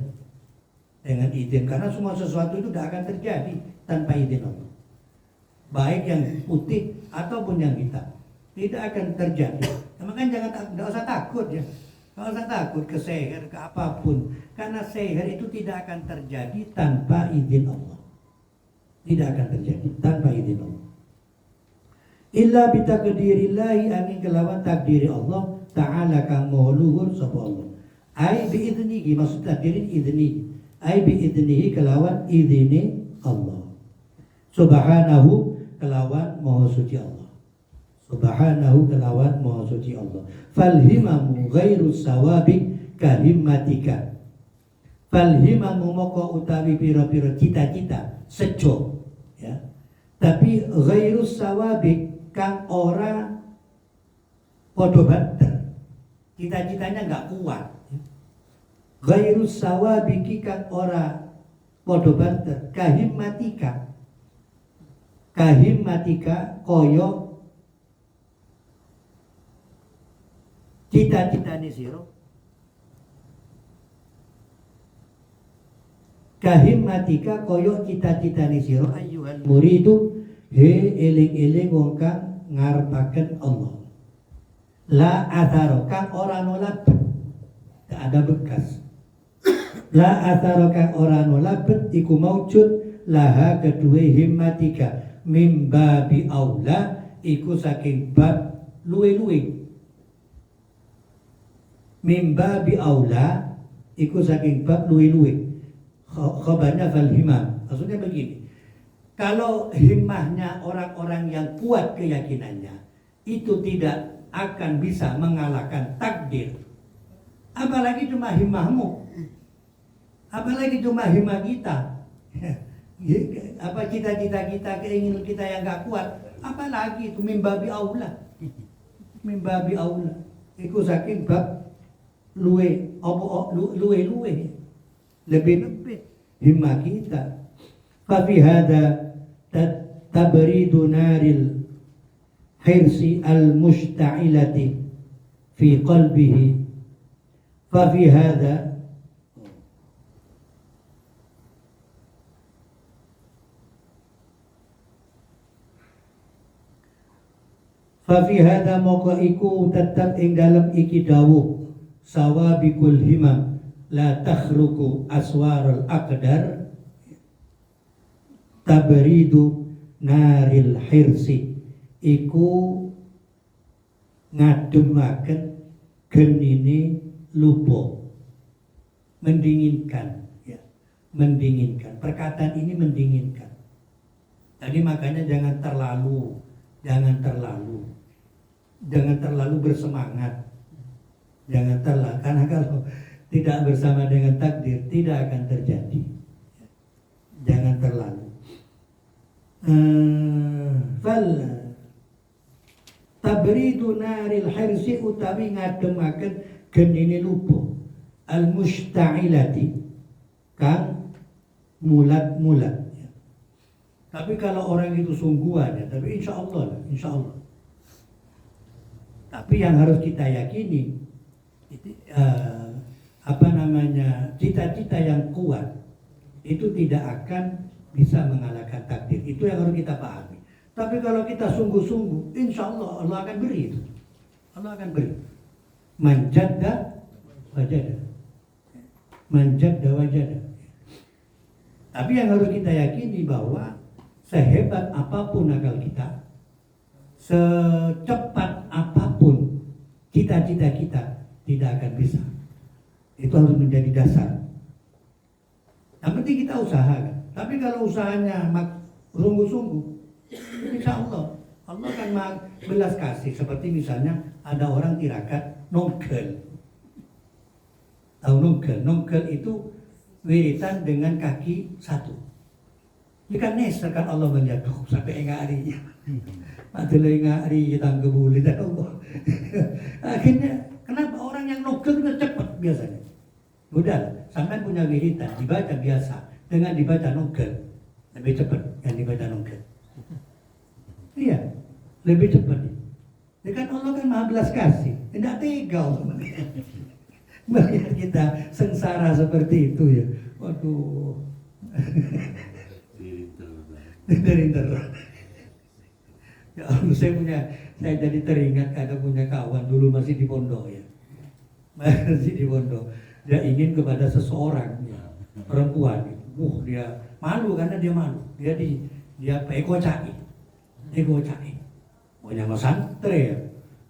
Dengan izin, karena semua sesuatu itu tidak akan terjadi tanpa izin Allah. Baik yang putih ataupun yang hitam, tidak akan terjadi. Makanya jangan usah takut ya, nggak usah takut ke seher, ke apapun, karena seher itu tidak akan terjadi tanpa izin Allah. Tidak akan terjadi tanpa izin Allah. Illa bitakdirillahi angin kelawan takdiri Allah ta'ala kang maha luhur sapa Allah. Ai biidnihi maksud takdirin idni. Ai biidnihi kelawan idni Allah. Subhanahu kelawan maha suci Allah. Subhanahu kelawan maha suci Allah. Fal himamu ghairu sawabi kahimmatika. Fal himamu moko utawi pira-pira cita-cita sejo ya. Tapi ghairu sawabi kang ora podo banter, cita-citanya nggak kuat. Ghairu sawabiki kang ora podo banter, kahimmatika koyo cita-citane sira. Kahimmatika koyo cita-citane sira ayyuhal muridu. He eling-eling wong kang ngarepaken Allah. La atharo kang ora nolabet, gak ada bekas. La atharo kang ora nolabet iku maujud laha kedua himmatika mimbabi aula iku saking bab luwe-luwe. Mimbabi aula iku saking bab luwe-luwe. Khabarnya fal himam. Maksudnya begini. Kalau himmahnya orang-orang yang kuat keyakinannya itu tidak akan bisa mengalahkan takdir. Apalagi cuma himmahmu. Apalagi cuma himmah kita. Apa cita-cita kita, keinginan kita yang gak kuat. Apalagi itu mimbabi aula. Mimbabi aula. Iku saking bab luwe lebih himmah kita. Fafi hada tabridu naril hirsi al-mushta'ilati fi qalbihi. Fafi hada moko iku tetap ing dalam iki dawuh sawabikul himam la takhruku aswarul aqdar. Tabridu naril hirsi iku ngademaken genine lupa, mendinginkan ya, mendinginkan. Perkataan ini mendinginkan. Tadi makanya jangan terlalu bersemangat, karena kalau tidak bersama dengan takdir tidak akan terjadi. Jangan terlalu. fal tabridu naril hirsi utawi ngademaken genine lupo al musta'ilati kang mulat-mulat. Tapi kalau orang itu sungguhan ya, tapi insya Allah. Tapi yang harus kita yakini, cita-cita yang kuat itu tidak akan bisa mengalahkan takdir. Itu yang harus kita pahami. Tapi kalau kita sungguh-sungguh, insya Allah Allah akan beri itu. Allah akan beri. Manjadda wajada. Manjadda wajada. Tapi yang harus kita yakini bahwa sehebat apapun akal kita, secepat apapun cita-cita kita, tidak akan bisa. Itu harus menjadi dasar. Yang penting kita usahakan. Tapi kalau usahanya sungguh-sungguh, insya Allah akan belas kasih. Seperti misalnya ada orang tirakat nongkel. Tahu nongkel? Nongkel itu wiritan dengan kaki satu. Jika neser kan Allah melihat sampai engari. Padahal engari kita ngebuli dan Allah. Akhirnya kenapa orang yang nongkel itu cepat biasanya? Udah, sampai punya wiritan dibaca biasa dengan dibaca nongkel lebih cepat yang dibaca nongkel. Iya, lebih cepat. Dengan Allah kan maha belas kasih, tidak tega melihat kita sengsara seperti itu ya. Waduh. Dari terus. Ya Allah, saya jadi teringat ada punya kawan dulu masih di pondok ya. Masih di pondok. Dia ingin kepada seseorang ya, perempuan. Dia malu karena dia malu. Dia ekocai. Pokoknya sama santri ya.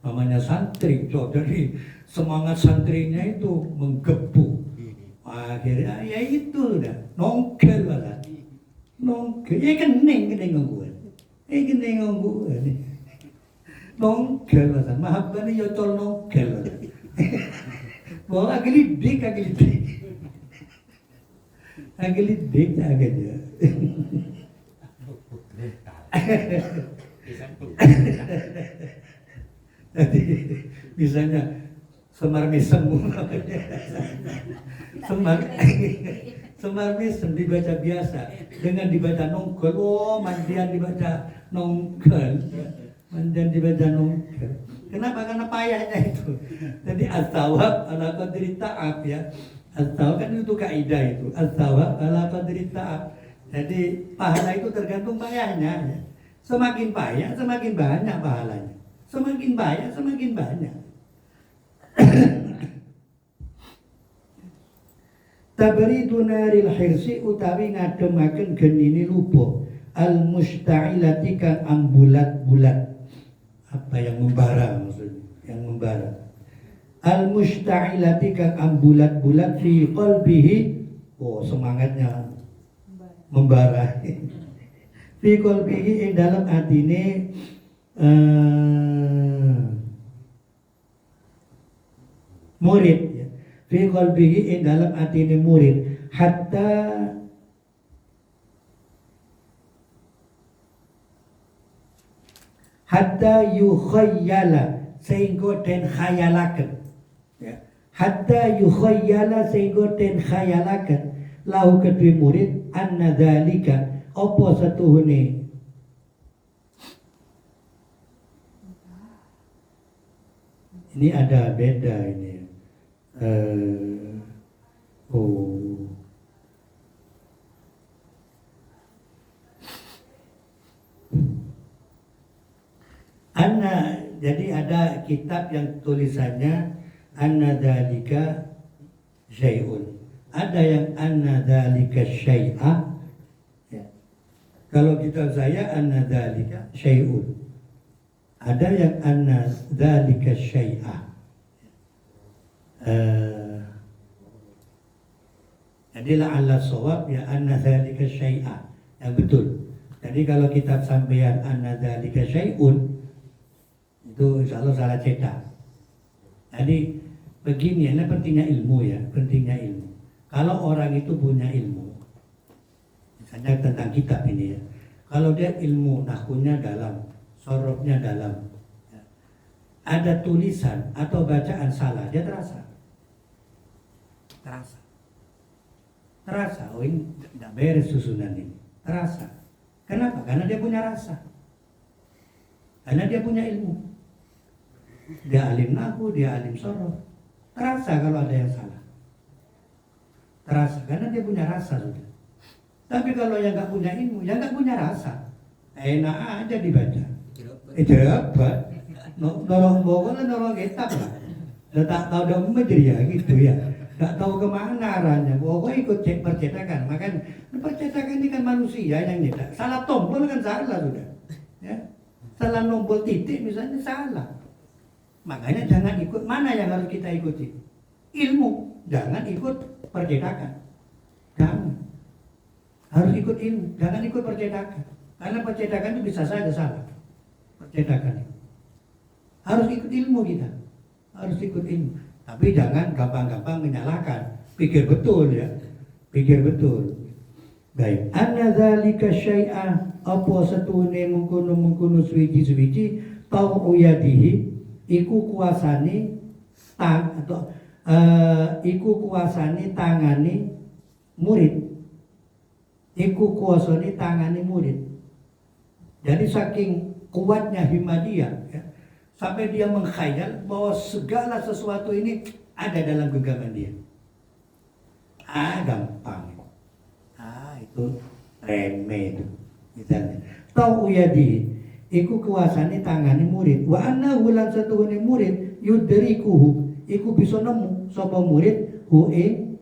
Namanya santri. Jadi semangat santrinya itu menggebu. Akhirnya ya itu udah nongkel banget. Nongkel. Ya kening ngangguan. Nongkel banget. Mahabbani ya col nongkel banget. Wah agelidik. Agelidik aja. Jadi misalnya semar mesem semar mesem dibaca biasa dengan dibaca nongkel. Oh mandian dibaca nongkel. Kenapa? Karena payahnya itu. Jadi as-sawab ala qadri ta'ab ya. As-sawab kan itu kaidah itu. As-sawab ala qadri ta'ab. Jadi pahala itu tergantung payahnya ya. Semakin payah semakin banyak pahalanya. Semakin payah semakin banyak. Tabridu naril hirsi utawi ngademaken genine lupo al musta'ilati kang ambulat-bulat. Apa yang membara maksudnya? Yang membara. Al musta'ilati kang ambulat-bulat fi qalbihi. Oh, semangatnya membara. Fi qalbihi dalam atine murid ya. Fi qalbihi dalam atine murid hatta yukhayyala sehingga den khayalaken ya. Hatta yukhayyala sehingga den khayalaken lahu kedue murid anna dzalika apa satuhune ini ada beda ini. Jadi ada kitab yang tulisannya anna dzalika syai'un. Ada yang anna dzalika syai'a. Ya. Kalau kitab saya anna dzalika syai'un. Ada yang anna dzalika syai'a. Jadi la'alla shawab ya anna dzalika syai'a. Yang betul. Jadi kalau kitab sampeyan anna dzalika syai'un itu insya Allah salah cetak. Jadi begini, ini pentingnya ilmu ya, pentingnya ilmu. Kalau orang itu punya ilmu, misalnya tentang kitab ini ya. Kalau dia ilmu nahkunya dalam, sorobnya dalam, ya, ada tulisan atau bacaan salah, dia terasa. Terasa, oh ini tidak beres susunan ini. Terasa. Kenapa? Karena dia punya rasa. Karena dia punya ilmu. Dia alim nahwu, dia alim sorof. Terasa kalau ada yang salah. Terasa, karena dia punya rasa sudah. Tapi kalau yang nggak punya ilmu, yang nggak punya rasa, enak aja dibaca. Dapat, nolong bawah nolong kitab lah. Udah tak tahu dah ya gitu ya. Nggak tahu kemana arahnya. Pokoknya ikut cek percetakan. Makan percetakan ini kan manusia yang nyetak. Salah tombol kan salah sudah. Ya. Salah nombol titik misalnya salah. Makanya jangan ikut, mana yang harus kita ikuti? Ilmu, jangan ikut percetakan. Jangan. Harus ikut ilmu, jangan ikut percetakan. Karena percetakan itu bisa saja salah. Percetakan itu. Harus ikut ilmu kita. Harus ikut ilmu. Tapi jangan gampang-gampang menyalahkan. Pikir betul ya. Pikir betul. Baik. Anna dzalika syai'ah apa satune mengkono suwiji-suwiji tau uyadihi iku kuasane atau iku kuasane tangane murid. Iku kuasane tangane murid. Jadi saking kuatnya Himadiyah ya, sampai dia mengkhayal bahwa segala sesuatu ini ada dalam genggaman dia. Gampang. Itu remeh itu. Misalnya, tau uyadi iku kuasane tangane murid. Wa anna lan satuhune murid yudrikuhu iku bisa nemu sapa murid hu ing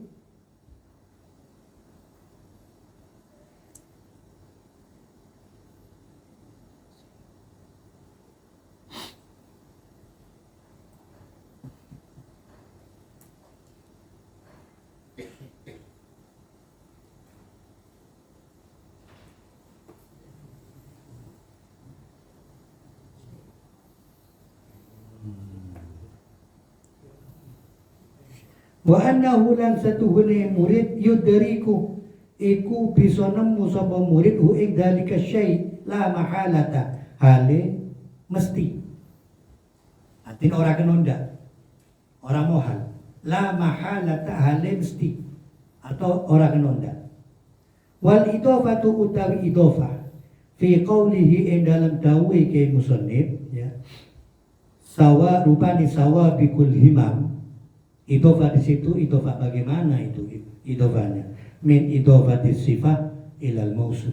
wa annahu lan satuhune murid yudriku iku bisa nemu sapa murid hu ing dalika syai la mahalata hale mesti. Artinya orang kenonda, orang mohal. La mahalata hale mesti atau orang kenonda. Wal idhofatu utawi idhofah fi qawlihi ing dalam dawuh ke musannif ya. Sawa rupani sawa bikul himam. Idhofah di situ, idhofah bagaimana itu idhofahnya? Min idhofati sifat ilal mausuf.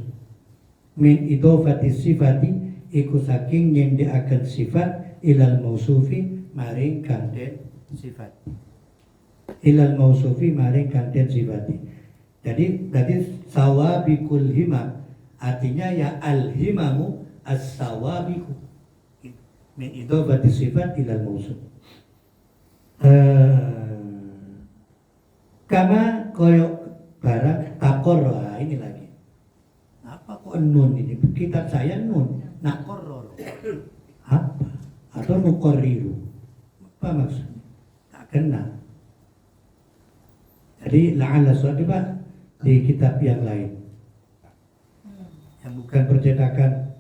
Min idhofati sifati iku saking nyendhekaken sifat ilal mausufi maring kanten sifat. Ilal mausufi maring kanten sifati. Jadi sawabikul himam artinya ya al himamu as-sawabiku. Min idhofati sifat ilal mausuf. Kama koyok barang takor, ini lagi. Apa kok nun ini? Kitab saya nun, nakoror. Apa? Atau nukoriru? Apa maksudnya? Tak kena. Jadi la'ala suatu Pak di kitab yang lain, yang bukan percetakan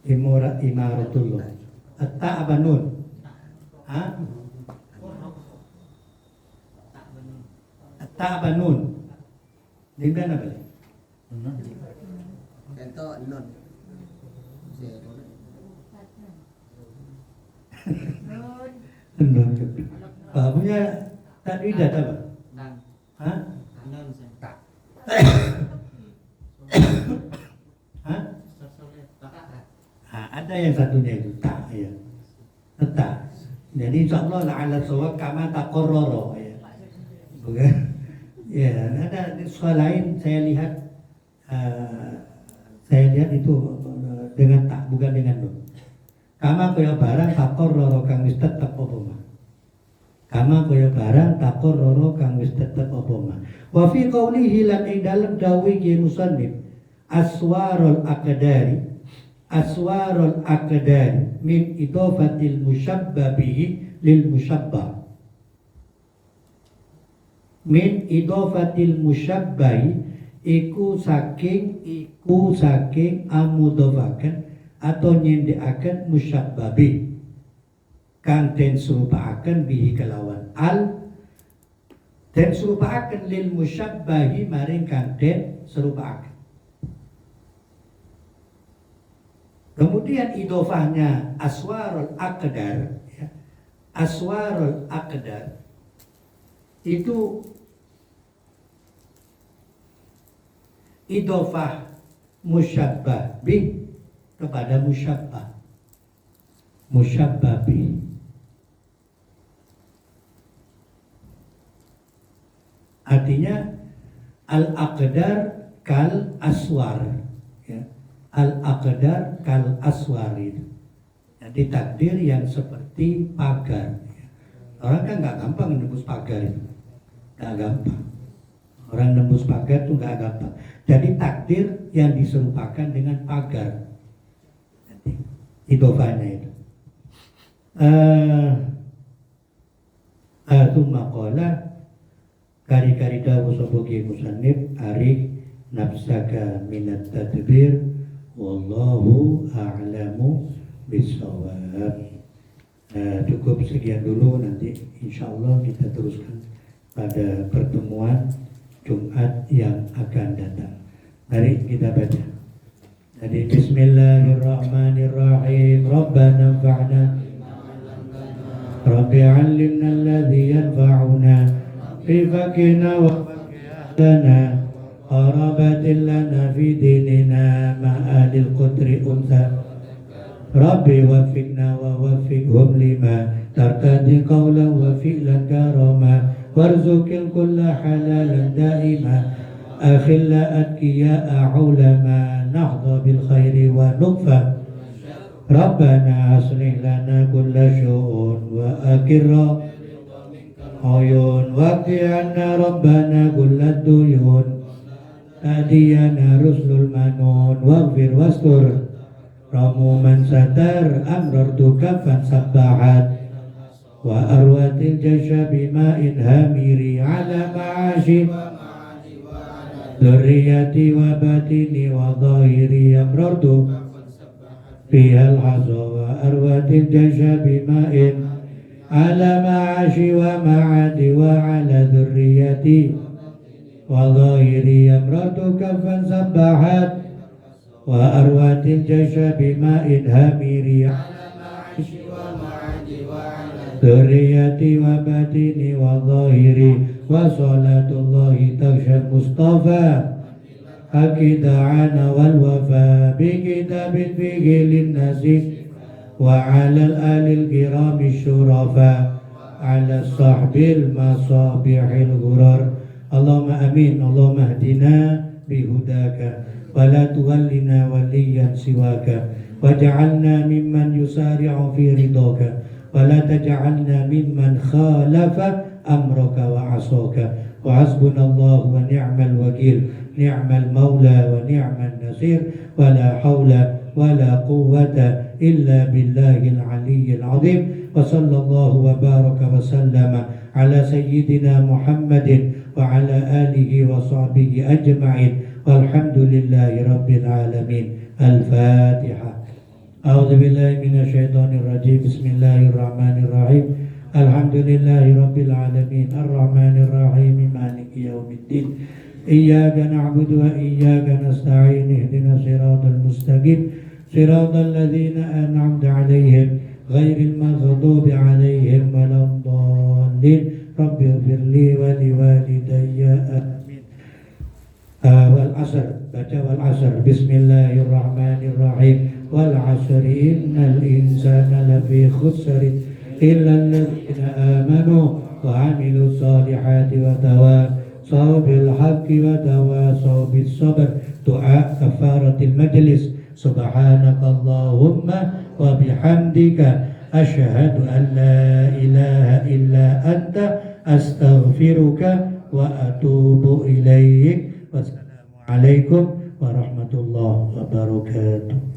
Imaratullah. Atta apa nun? Hah? Tak apa nun? Dengan apa? Contoh nun. Nun. Babunya tak tidak apa? Hah? Nun tak. Hah? Ada yang satunya itu tak ya. Tak. Jadi insyaallah la'ala sawab kama taqarrara ya. Bukan? Ya, ada sekolah lain saya lihat itu dengan tak, bukan dengan nun. Kama kaya barang taqarrara kang wis tetep apa mah. Kama kaya barang taqarrara kang wis tetep apa mah. Wa fi qaulihi lan ing dalem dawuh ki musannif aswarul aqdari min idafatil mushabbabihi lil mushabbah. Min idafatil musyabbahi iku saking amudofaken atau nyendikaken musyabbabi kang den serupaaken bihi kelawan al den serupaaken lil musyabbahi maring kang den serupaaken. Kemudian idofahnya aswarul aqdar, ya. Aswarul aqdar itu idofah musyabbah bih kepada musyabbah bih. Artinya al-aqdar kal aswar, ya. Al-aqdar kal aswari. Jadi takdir yang seperti pagar. Orang kan nggak gampang nembus pagar itu, nggak gampang. Orang nembus pagar itu nggak gampang. Jadi takdir yang diserupakan dengan pagar. Jadi, idofahnya itu. Makola kari-kari dawu sopoki musannif arif nafsaka minat tadbir wallahu a'lamu bisawab. Cukup sekian dulu, nanti insya Allah kita teruskan pada pertemuan Jumat yang akan datang. Mari kita baca. Jadi Bismillahirrahmanirrahim. Rabbana anfa'na Rabbi 'allimna alladhi yanfa'una fi fakina wa fakina qarabatin lana fi dinina ma'alil qudri unta Rabbi wafiqna wa wafiqhum lima tartadi qawlan wa fi'lan karama warzuqil kulla halalan daima akhilla atqiya ulama nahdha bil khairi wa nukfa Rabbana aslih lana kulla syu'un wa akirra uyun wa qiyana Rabbana kulla duyun hadiyana ruslul manun waghfir wastur ramu man satar amrartu kafan sabbahat wa arwatil jasya bima'in hamiri ala ma'ashi dzurriyyati wa batini wa dhahiri amrartu fihal haza wa arwatil jasya bima'in ala ma'ashi wa ma'adi wa ala dzurriyyati wa dhahiri amrartu kafan sabbahat wa arwatil jasya bima'in hamiri dzurriyyati wa batini wa dhahiri wa salatullahi taghsha mustafa akida'ana wal wafa bi kitabin fihi linnasi wa 'alal alil kirami syurafa 'ala sahbil masabihil ghurar Allahumma amin Allahumma hdina bihudaka wa la tuwallina waliyan siwaka waj'alna mimman yusari'u fi ridhaka wa la taj'alna mimman khalafa amraka wa asaka wa hasbunallahu wa ni'mal wakil ni'mal maula wa ni'man nasir wa la hawla wa la quwwata illa billahil aliyyil azim wa sallallahu wa baraka wa sallama ala sayyidina Muhammadin wa ala alihi wa sahbihi ajma'in walhamdulillahi rabbil alamin. Al-Fatihah. A'udzu billahi minasyaitonir rajim. Bismillahirrahmanirrahim. Alhamdulillahi rabbil alamin arrahmanir rahim maliki yaumiddin iyyaka na'budu wa iyyaka nasta'in ihdinas siratal mustaqim siratal ladzina an'amta 'alaihim ghairil maghdubi 'alaihim waladdallin rabbighfirli wa liwalidayya amin. Wal asr, baca wal asr. Bismillahirrahmanirrahim. Wal asri innal insana lafi khusrin إلا الذين آمنوا وعملوا الصالحات وتواصوا بالحق وتواصوا بالصبر. دعاء كفارة المجلس. سبحانك اللهم وبحمدك أشهد أن لا إله إلا أنت أستغفرك وأتوب إليك. والسلام عليكم warahmatullahi wabarakatuh.